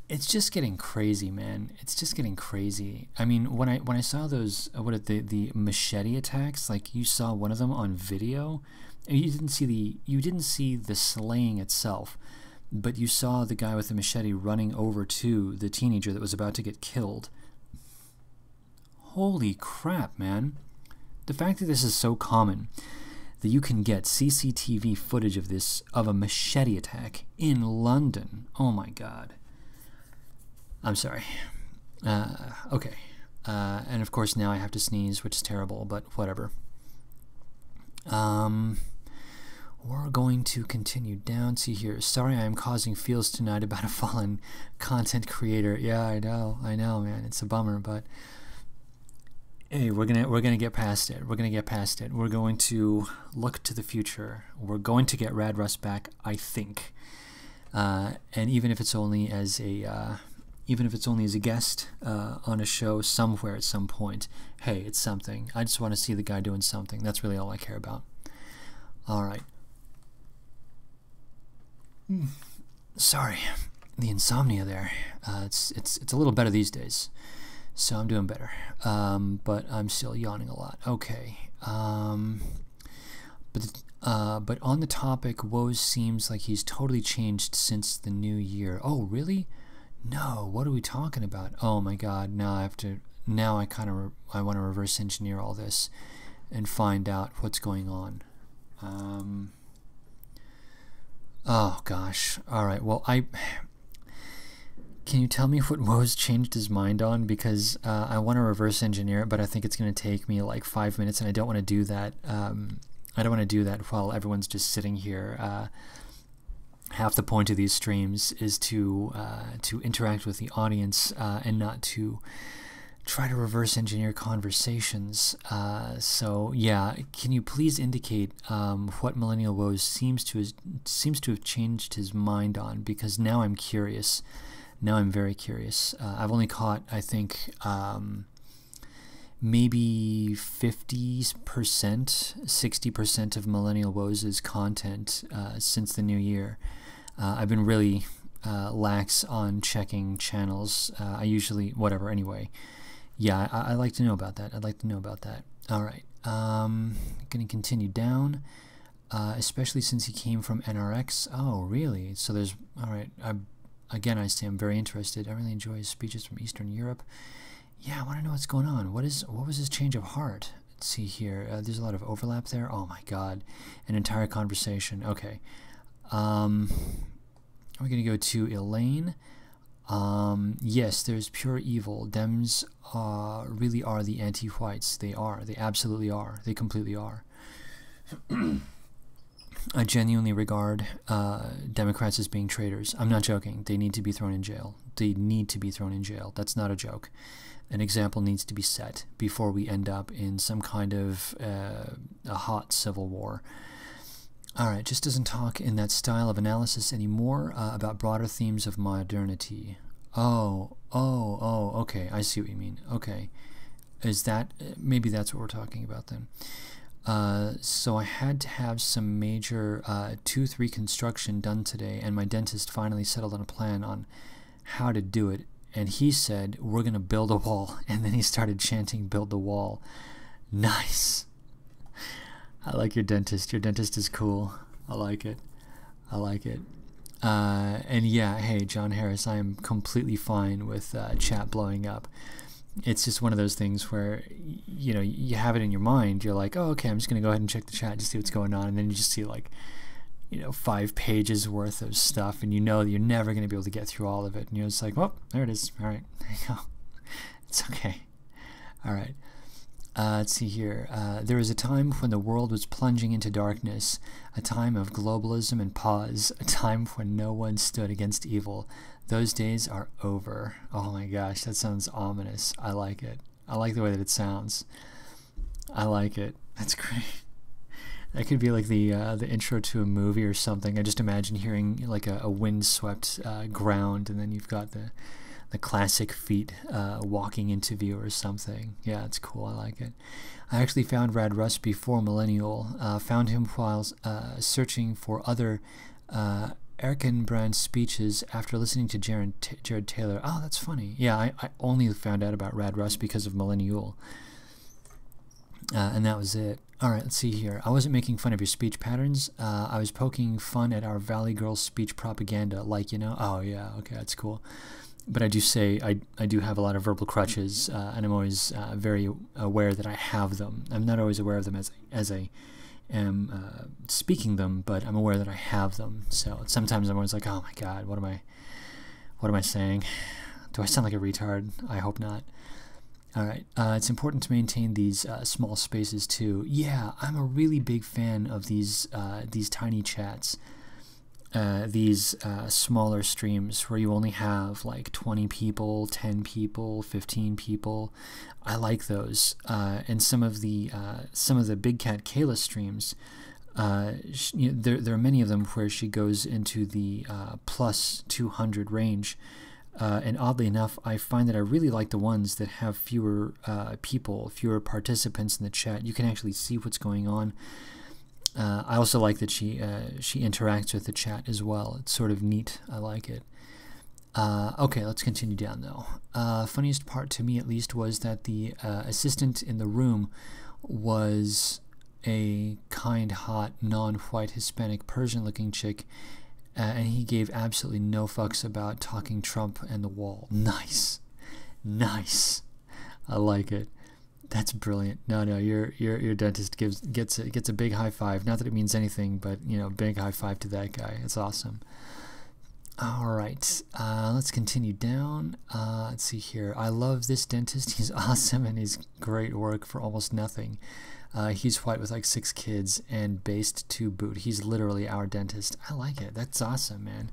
It's just getting crazy, man. It's just getting crazy. I mean, when I saw those, the machete attacks, like you saw one of them on video. You didn't see the slaying itself, but you saw the guy with the machete running over to the teenager that was about to get killed. Holy crap, man. The fact that this is so common, that you can get CCTV footage of this, of a machete attack in London. Oh my god. I'm sorry. Okay. And of course now I have to sneeze, which is terrible, but whatever. We're going to continue down. See here. Sorry I am causing feels tonight about a fallen content creator. Yeah, I know, man. It's a bummer, but hey, we're gonna get past it. We're going to look to the future. We're going to get Rad Russ back, I think. And even if it's only as a guest on a show somewhere at some point, hey, it's something. I just want to see the guy doing something. That's really all I care about. All right. Sorry, the insomnia there. It's a little better these days, so I'm doing better. But I'm still yawning a lot. Okay. But on the topic, Woz seems like he's totally changed since the new year. Oh, really? No. What are we talking about? Oh my God. Now I have to. Now I want to reverse engineer all this and find out what's going on. Oh gosh. All right. Well, can you tell me what Woz changed his mind on? Because I want to reverse engineer it, but I think it's going to take me like 5 minutes, and I don't want to do that. I don't want to do that while everyone's just sitting here. Half the point of these streams is to interact with the audience and not to try to reverse engineer conversations. So yeah, can you please indicate what Millennial Woz seems to have changed his mind on? Because now I'm curious. Now I'm very curious. I've only caught, I think, maybe 50%, 60% of Millennial Woz's content since the new year. I've been really lax on checking channels. I usually, whatever, anyway. Yeah, I like to know about that. I'd like to know about that. All right. Going to continue down, especially since he came from NRX. Oh, really? So there's, all right. Again, I say I'm very interested. I really enjoy his speeches from Eastern Europe. Yeah, I want to know what's going on. What was his change of heart? Let's see here. There's a lot of overlap there. Oh my God. An entire conversation. Okay. We're going to go to Elaine. Yes, there's pure evil. Dems really are the anti-whites. They are. They absolutely are. They completely are. I genuinely regard Democrats as being traitors. I'm not joking. They need to be thrown in jail. They need to be thrown in jail. That's not a joke. An example needs to be set before we end up in some kind of a hot civil war. All right, just doesn't talk in that style of analysis anymore about broader themes of modernity. Oh, okay. I see what you mean. Okay. Is that, maybe that's what we're talking about then. So I had to have some major tooth reconstruction done today, and my dentist finally settled on a plan on how to do it. And he said, we're going to build a wall. And then he started chanting, build the wall. Nice. I like your dentist. Your dentist is cool. I like it. I like it. And yeah, hey, John Harris, I am completely fine with chat blowing up. It's just one of those things where, you know, you have it in your mind. You're like, oh, okay, I'm just going to go ahead and check the chat to see what's going on. And then you just see, like, you know, 5 pages worth of stuff. And you know that you're never going to be able to get through all of it. And you're just like, well, there it is. All right, there you go. It's okay. All right. Let's see here. There was a time when the world was plunging into darkness, a time of globalism and pause, a time when no one stood against evil. Those days are over. Oh my gosh, that sounds ominous. I like it. I like the way that it sounds. I like it. That's great. That could be like the intro to a movie or something. I just imagine hearing like a windswept ground, and then you've got the classic feet walking into view or something. Yeah, it's cool. I like it. I actually found Rad Russ before Millennial. Found him while searching for other Erkenbrand speeches after listening to Jared Taylor. Oh, that's funny. Yeah, I only found out about Rad Russ because of Millennial. And that was it. All right, let's see here. I wasn't making fun of your speech patterns. I was poking fun at our Valley Girl speech propaganda. Like, you know, oh yeah, okay, that's cool. But I do say I do have a lot of verbal crutches, and I'm always very aware that I have them. I'm not always aware of them as a am speaking them, but I'm aware that I have them. So sometimes I'm always like, oh my god, what am I saying? Do I sound like a retard? I hope not. All right, it's important to maintain these small spaces too. Yeah, I'm a really big fan of these tiny chats, these smaller streams where you only have like 20 people, 10 people, 15 people. I like those. And some of the Big Cat Kayla streams, there are many of them where she goes into the plus 200 range. And oddly enough, I find that I really like the ones that have fewer people, fewer participants in the chat. You can actually see what's going on. I also like that she interacts with the chat as well. It's sort of neat. I like it. Okay, let's continue down though. Funniest part to me, at least, was that the assistant in the room was a kind, hot, non-white Hispanic Persian-looking chick. And he gave absolutely no fucks about talking Trump and the wall. Nice. Nice. I like it. That's brilliant. No, your dentist gets a big high five. Not that it means anything, but big high five to that guy. It's awesome. All right, let's continue down. Let's see here. I love this dentist. He's awesome and he's great work for almost nothing. He's white with like 6 kids and based to boot. He's literally our dentist. I like it. That's awesome, man.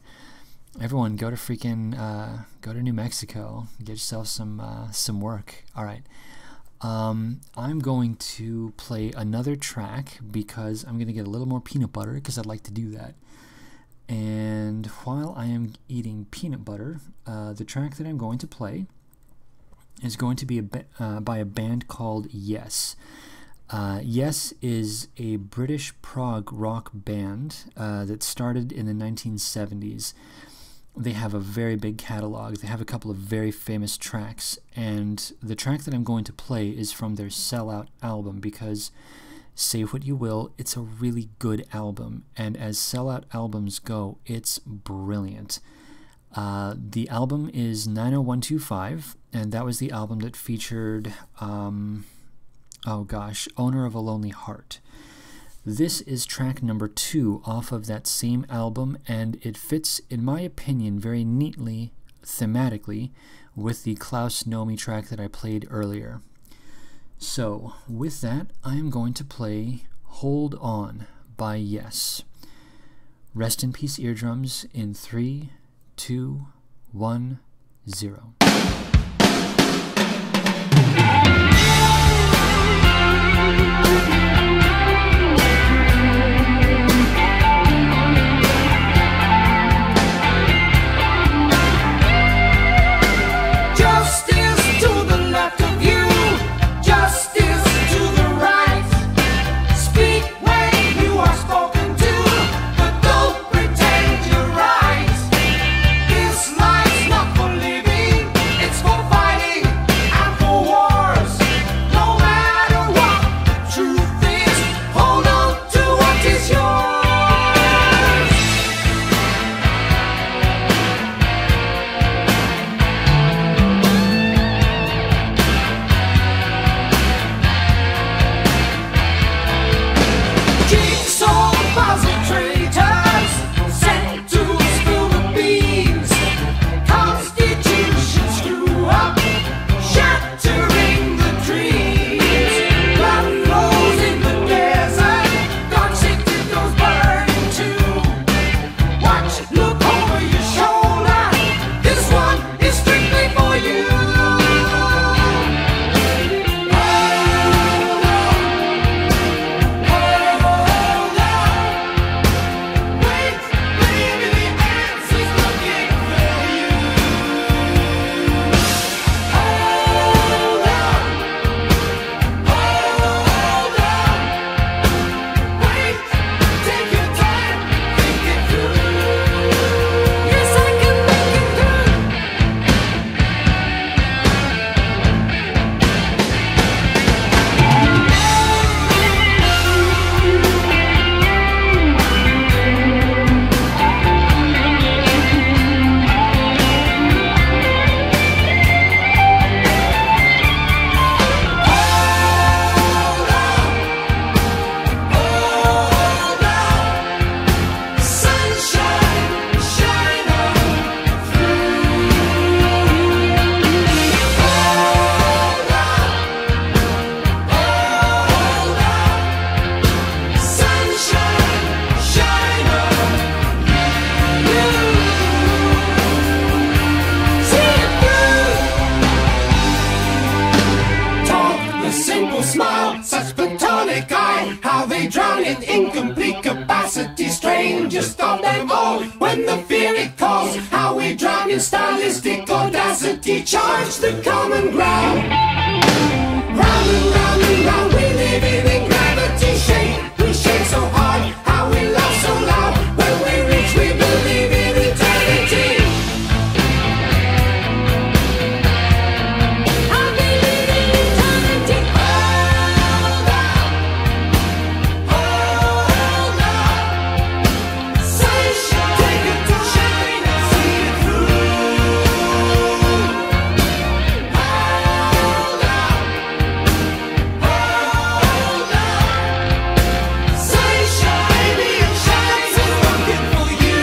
Everyone, go to New Mexico. Get yourself some work. All right. I'm going to play another track because I'm going to get a little more peanut butter because I'd like to do that. And while I am eating peanut butter, the track that I'm going to play is going to be by a band called Yes. Yes is a British prog rock band that started in the 1970s. They have a very big catalog. They have a couple of very famous tracks, and the track that I'm going to play is from their Sellout album because, say what you will, it's a really good album, and as Sellout albums go, it's brilliant. The album is 90125, and that was the album that featured Owner of a Lonely Heart. This is track number 2 off of that same album, and it fits, in my opinion, very neatly, thematically, with the Klaus Nomi track that I played earlier. So, with that, I am going to play Hold On by Yes. Rest in peace, eardrums, in 3, 2, 1, 0. This life's not for living. we drown in incomplete capacity, strangest of them all. When the fear it calls, how we drown in stylistic audacity, charge the common ground. Round and round and round, we live in gravity shake. We shake so hard, how we laugh so loud. When we reach, we believe in eternity. I believe in eternity. Hold on, hold on. Sunshine, take it to China, see it through. Hold on, hold on. Sunshine, baby, it shines, it's working for you.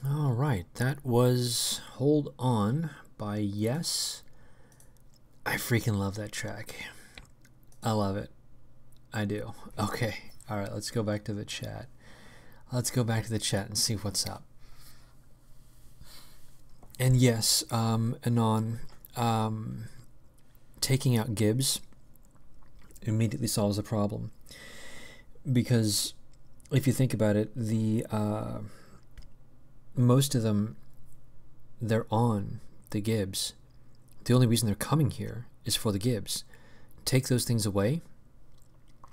All right, that was Hold On by Yes. I freaking love that track. I love it. I do. Okay, all right, let's go back to the chat. Let's go back to the chat and see what's up. And yes, Anon, taking out Gibbs immediately solves the problem. Because if you think about it, the most of them, they're on the Gibbs. The only reason they're coming here is for the Gibbs. Take those things away,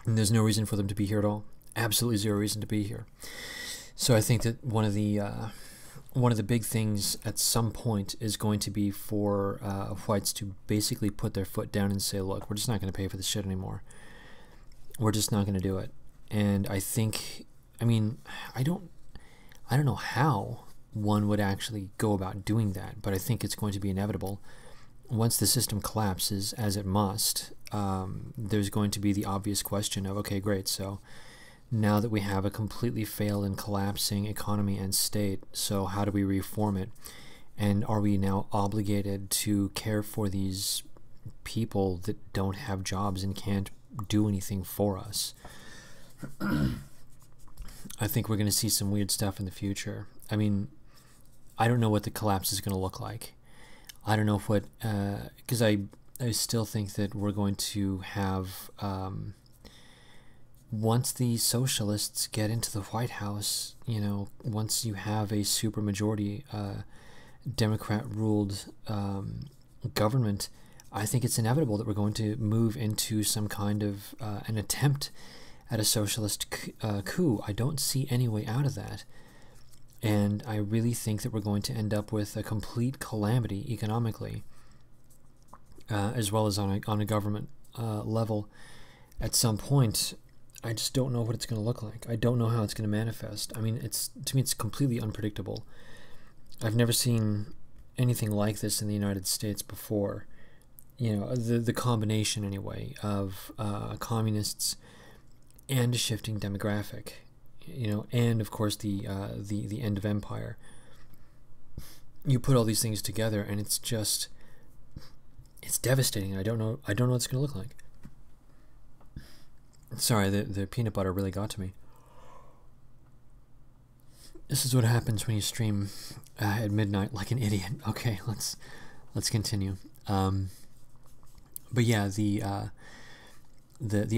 and there's no reason for them to be here at all. Absolutely zero reason to be here. So I think that one of the big things at some point is going to be for whites to basically put their foot down and say, look, we're just not going to pay for this shit anymore. We're just not going to do it. And I think, I mean, I don't know how one would actually go about doing that, but I think it's going to be inevitable. Once the system collapses, as it must, there's going to be the obvious question of, okay, great, so now that we have a completely failed and collapsing economy and state, so how do we reform it? And are we now obligated to care for these people that don't have jobs and can't do anything for us? I think we're going to see some weird stuff in the future. I mean, I don't know what the collapse is going to look like. I don't know what, because I still think that we're going to have, once the socialists get into the White House, you know, once you have a supermajority Democrat-ruled government, I think it's inevitable that we're going to move into some kind of an attempt at a socialist coup. I don't see any way out of that. And I really think that we're going to end up with a complete calamity economically, as well as on a government level at some point. I just don't know what it's going to look like. I don't know how it's going to manifest. I mean, to me, it's completely unpredictable. I've never seen anything like this in the United States before. the combination anyway of communists and a shifting demographic, and of course the end of empire. You put all these things together, and it's devastating. I don't know what it's going to look like. Sorry, the peanut butter really got to me. This is what happens when you stream at midnight like an idiot. Okay, let's continue. But yeah, the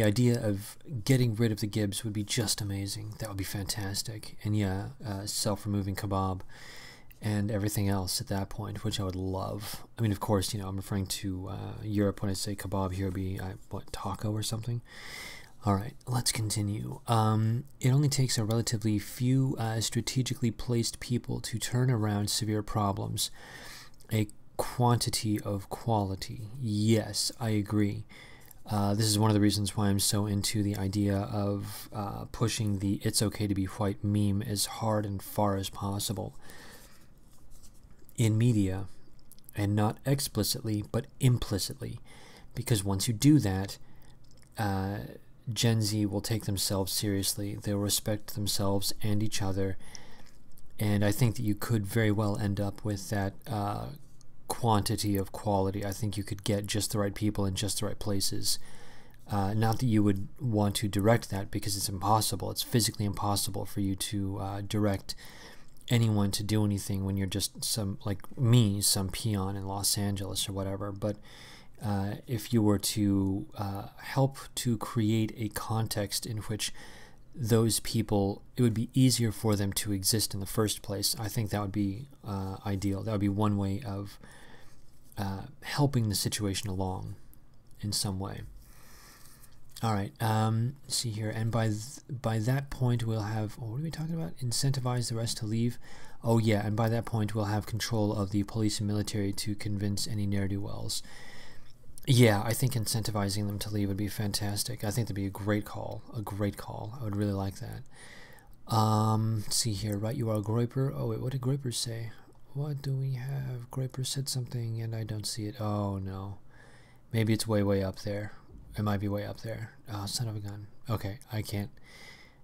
idea of getting rid of the Gibbs would be just amazing. That would be fantastic. And yeah, self-removing kebab and everything else at that point, which I would love. I mean, of course, I'm referring to Europe when I say kebab. Here would be taco or something. All right, let's continue. It only takes a relatively few strategically placed people to turn around severe problems. A quantity of quality. Yes, I agree. This is one of the reasons why I'm so into the idea of pushing the "it's okay to be white" meme as hard and far as possible in media, and not explicitly but implicitly, because once you do that, Gen Z will take themselves seriously. They'll respect themselves and each other, and I think that you could very well end up with that quantity of quality. I think you could get just the right people in just the right places. Not that you would want to direct that, because it's impossible. It's physically impossible for you to direct anyone to do anything when you're just some peon in Los Angeles or whatever. But if you were to help to create a context in which those people, it would be easier for them to exist in the first place, I think that would be ideal. That would be one way of helping the situation along in some way. All right, see here, and by that point we'll have, what are we talking about? Incentivize the rest to leave. Oh yeah, and by that point we'll have control of the police and military to convince any ne'er-do-wells. Yeah, I think incentivizing them to leave would be fantastic. I think that'd be a great call. I would really like that. See here, right, you are Groiper. Oh wait, what did Groiper say? What do we have? Groiper said something and I don't see it. Oh no. Maybe it's way up there. It might be way up there. Oh, son of a gun. Okay, I can't.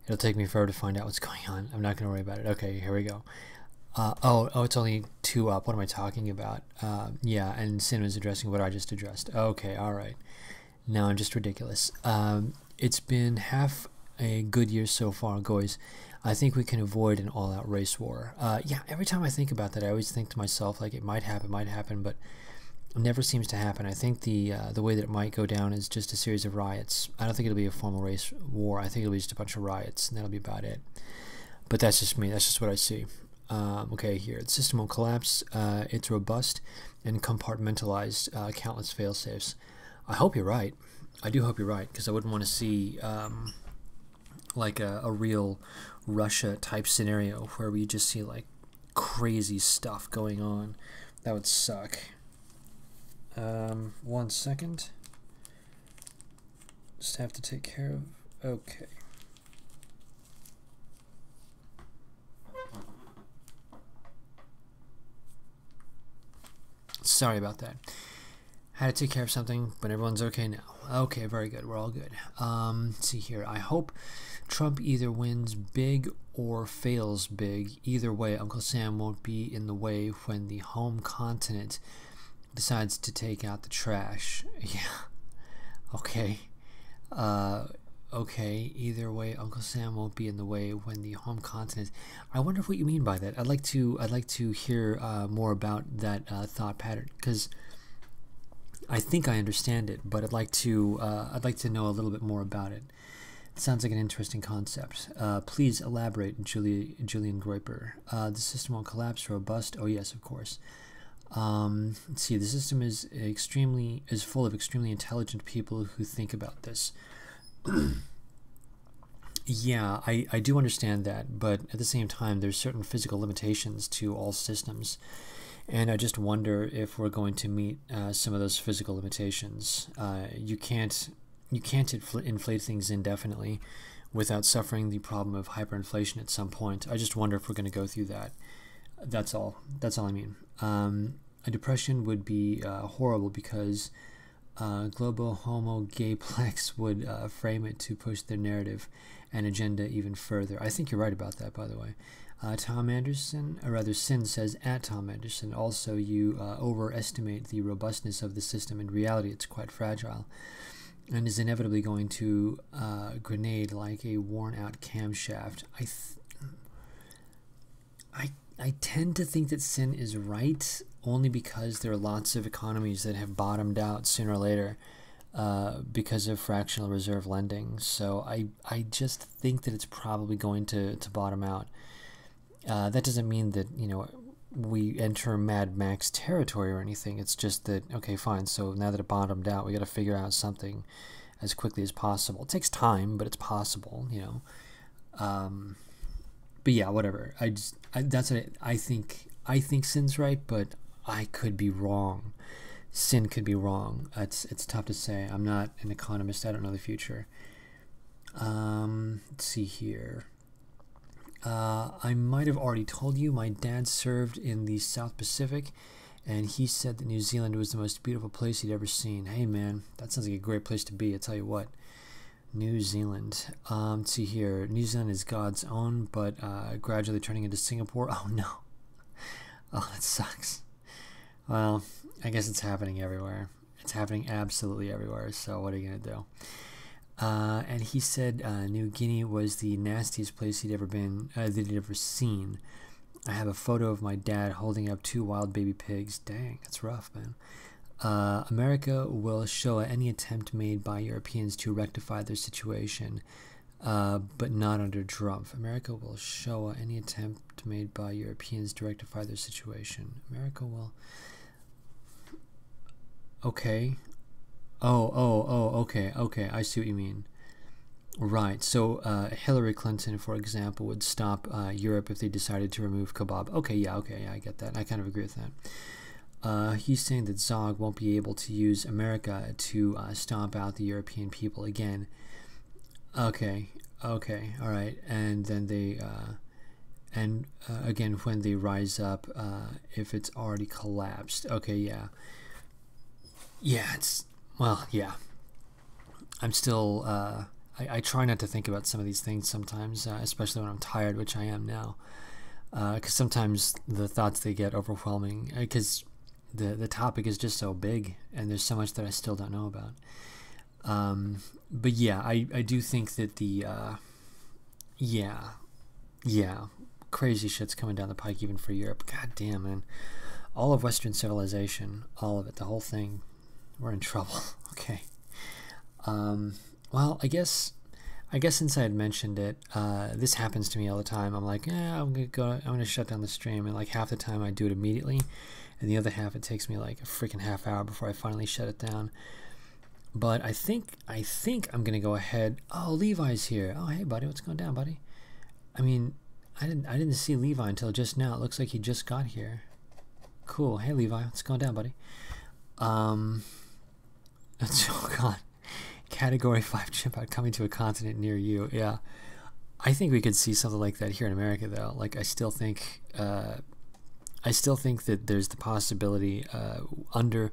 It'll take me forever to find out what's going on. I'm not going to worry about it. Okay, here we go. Oh, it's only 2 up. What am I talking about? Yeah, and Sin was addressing what I just addressed. Okay, all right. Now I'm just ridiculous. It's been half a good year so far, guys. I think we can avoid an all-out race war. Yeah, every time I think about that, I always think to myself, like, it might happen, but it never seems to happen. I think the way that it might go down is just a series of riots. I don't think it'll be a formal race war. I think it'll be just a bunch of riots, and that'll be about it. But that's just me. That's just what I see. Okay, here. The system will collapse. It's robust and compartmentalized, countless fail-safes. I hope you're right. I do hope you're right, because I wouldn't want to see like a real Russia-type scenario where we just see like crazy stuff going on. That would suck. 1 second. Just have to take care of... Okay. Sorry about that. Had to take care of something, but everyone's okay now. Okay, very good. We're all good. Let's see here. I hope Trump either wins big or fails big. Either way, Uncle Sam won't be in the way when the home continent decides to take out the trash. Yeah. Okay. Okay. Either way, Uncle Sam won't be in the way when the home continent. I wonder what you mean by that. I'd like to hear more about that thought pattern, because I think I understand it, but I'd like to know a little bit more about it. It sounds like an interesting concept. Please elaborate, Julian Groiper. The system will collapse, robust. Oh yes, of course. Let's see. The system is full of extremely intelligent people who think about this. Yeah, I do understand that, but at the same time, there's certain physical limitations to all systems, and I just wonder if we're going to meet some of those physical limitations. You can't inflate things indefinitely without suffering the problem of hyperinflation at some point. I just wonder if we're going to go through that. That's all I mean. A depression would be horrible because Globo Homo Gayplex would frame it to push their narrative and agenda even further. I think you're right about that, by the way. Tom Anderson, or rather Sin says, at Tom Anderson, also you overestimate the robustness of the system. In reality, it's quite fragile and is inevitably going to grenade like a worn-out camshaft. I tend to think that Sin is right, only because there are lots of economies that have bottomed out sooner or later because of fractional reserve lending. So I just think that it's probably going to bottom out. That doesn't mean that, you know, we enter Mad Max territory or anything. It's just that, okay, fine, so now that it bottomed out, we got to figure out something as quickly as possible. It takes time, but it's possible, you know. But yeah, whatever. That's what I think. I think Sin's right, but I could be wrong. Sin could be wrong. It's tough to say. I'm not an economist. I don't know the future. Let's see here. I might have already told you my dad served in the South Pacific, and he said that New Zealand was the most beautiful place he'd ever seen. Hey man, that sounds like a great place to be. I tell you what. New Zealand. Let's see here. New Zealand is God's own, but gradually turning into Singapore. Oh no. Oh, that sucks. Well, I guess it's happening everywhere. It's happening absolutely everywhere. So what are you gonna do? And he said New Guinea was the nastiest place he'd ever been, that he'd ever seen. I have a photo of my dad holding up 2 wild baby pigs. Dang, that's rough, man. America will show any attempt made by Europeans to rectify their situation, but not under Trump. America will show any attempt made by Europeans to rectify their situation. America will... Okay. Okay, I see what you mean. Right, so Hillary Clinton, for example, would stop Europe if they decided to remove kebab. Okay, I get that. I kind of agree with that. He's saying that Zog won't be able to use America to stomp out the European people again. Okay, all right. And then they, again, when they rise up, if it's already collapsed. Okay, yeah. Yeah, yeah. I'm still, I try not to think about some of these things sometimes, especially when I'm tired, which I am now. Because sometimes the thoughts, they get overwhelming, because the topic is just so big, and there's so much that I still don't know about. But yeah, I do think that the, crazy shit's coming down the pike even for Europe. God damn, man. All of Western civilization, all of it, the whole thing, we're in trouble. Okay. Well, I guess since I had mentioned it, this happens to me all the time. I'm like, I'm gonna shut down the stream, and like half the time I do it immediately, and the other half it takes me like a freaking half hour before I finally shut it down. But I think I'm gonna go ahead. Oh, Levi's here. Oh, hey buddy, what's going down, buddy? I mean, I didn't see Levi until just now. It looks like he just got here. Cool. Hey Levi, what's going down, buddy? Oh god. Category 5 chimp out coming to a continent near you. Yeah, I think we could see something like that here in America, though. Like, I still think that there's the possibility under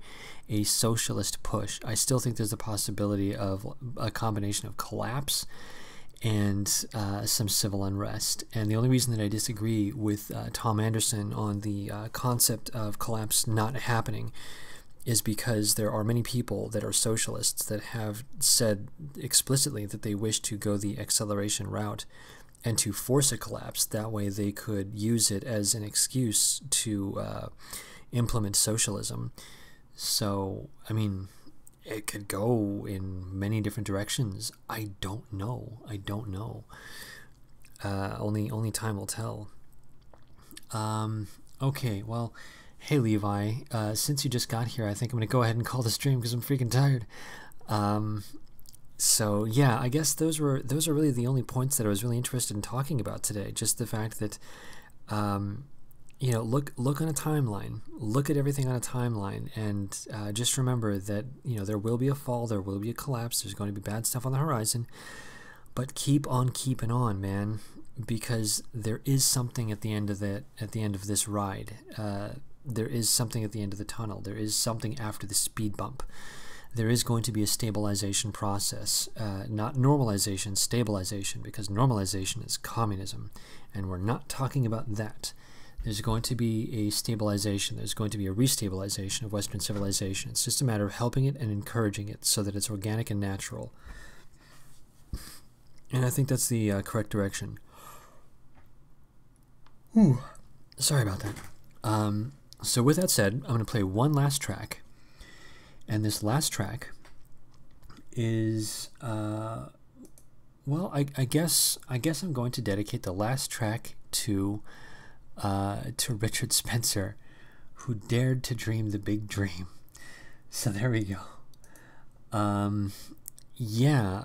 a socialist push. I still think there's the possibility of a combination of collapse and some civil unrest. And the only reason that I disagree with Tom Anderson on the concept of collapse not happening is because there are many people that are socialists that have said explicitly that they wish to go the acceleration route and to force a collapse. That way they could use it as an excuse to implement socialism. So, I mean, it could go in many different directions. I don't know. Only time will tell. Okay, well... Hey Levi, since you just got here, I think I'm going to go ahead and call the stream because I'm freaking tired. So yeah, I guess those are really the only points that I was really interested in talking about today. Just the fact that, look on a timeline, look at everything on a timeline, and just remember that, there will be a fall, there will be a collapse, there's going to be bad stuff on the horizon, but keep on keeping on, man, because there is something at the end of this ride. There is something at the end of the tunnel. There is something after the speed bump. there is going to be a stabilization process, not normalization, stabilization, because normalization is communism, and we're not talking about that. There's going to be a stabilization, there's going to be a restabilization of Western civilization. It's just a matter of helping it and encouraging it so that it's organic and natural. And I think that's the correct direction. Ooh. Sorry about that. So with that said, I'm going to play one last track. And this last track is, well, I guess I'm going to dedicate the last track to Richard Spencer, who dared to dream the big dream. So there we go. Yeah,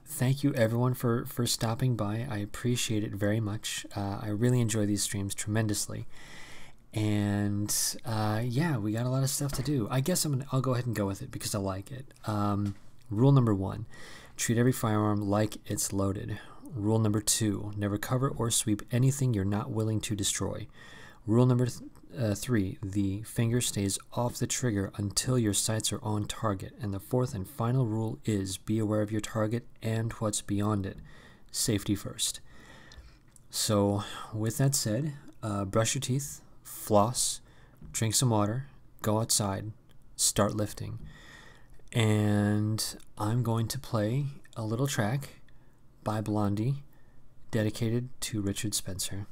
thank you everyone for stopping by. I appreciate it very much. I really enjoy these streams tremendously. And yeah, we got a lot of stuff to do. I guess I'll go ahead and go with it because I like it. Rule number 1, treat every firearm like it's loaded. Rule number 2, never cover or sweep anything you're not willing to destroy. Rule number 3, the finger stays off the trigger until your sights are on target. And the 4th and final rule is be aware of your target and what's beyond it. Safety first. So with that said, brush your teeth, floss, drink some water, go outside, start lifting. And I'm going to play a little track by Blondie dedicated to Richard Spencer.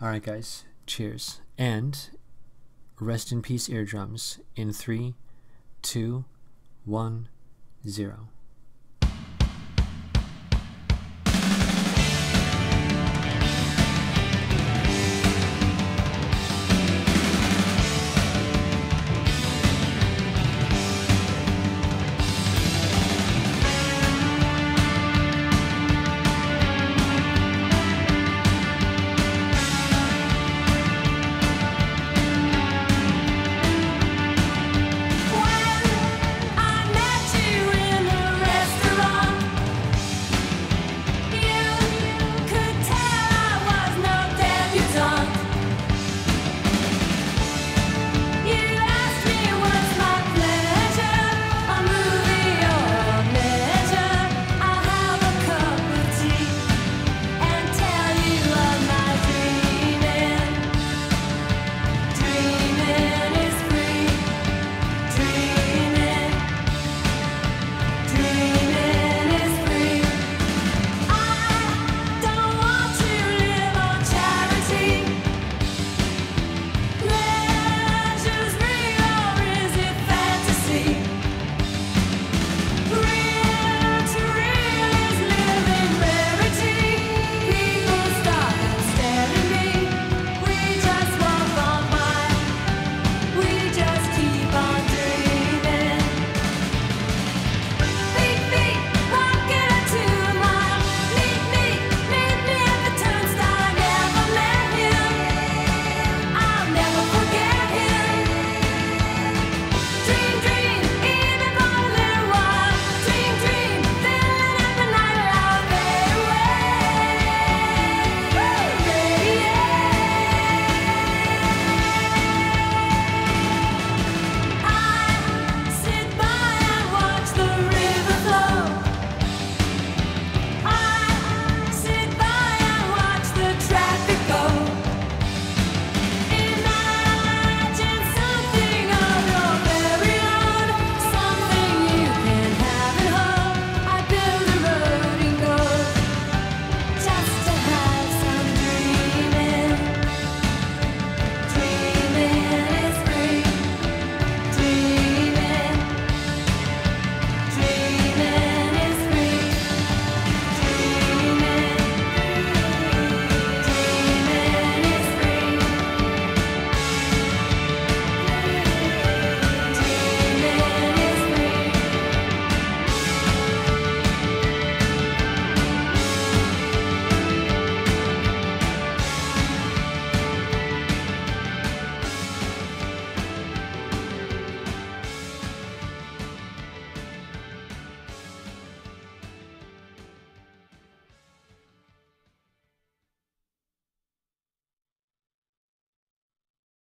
Alright guys, cheers. And rest in peace eardrums in 3, 2, 1, 0.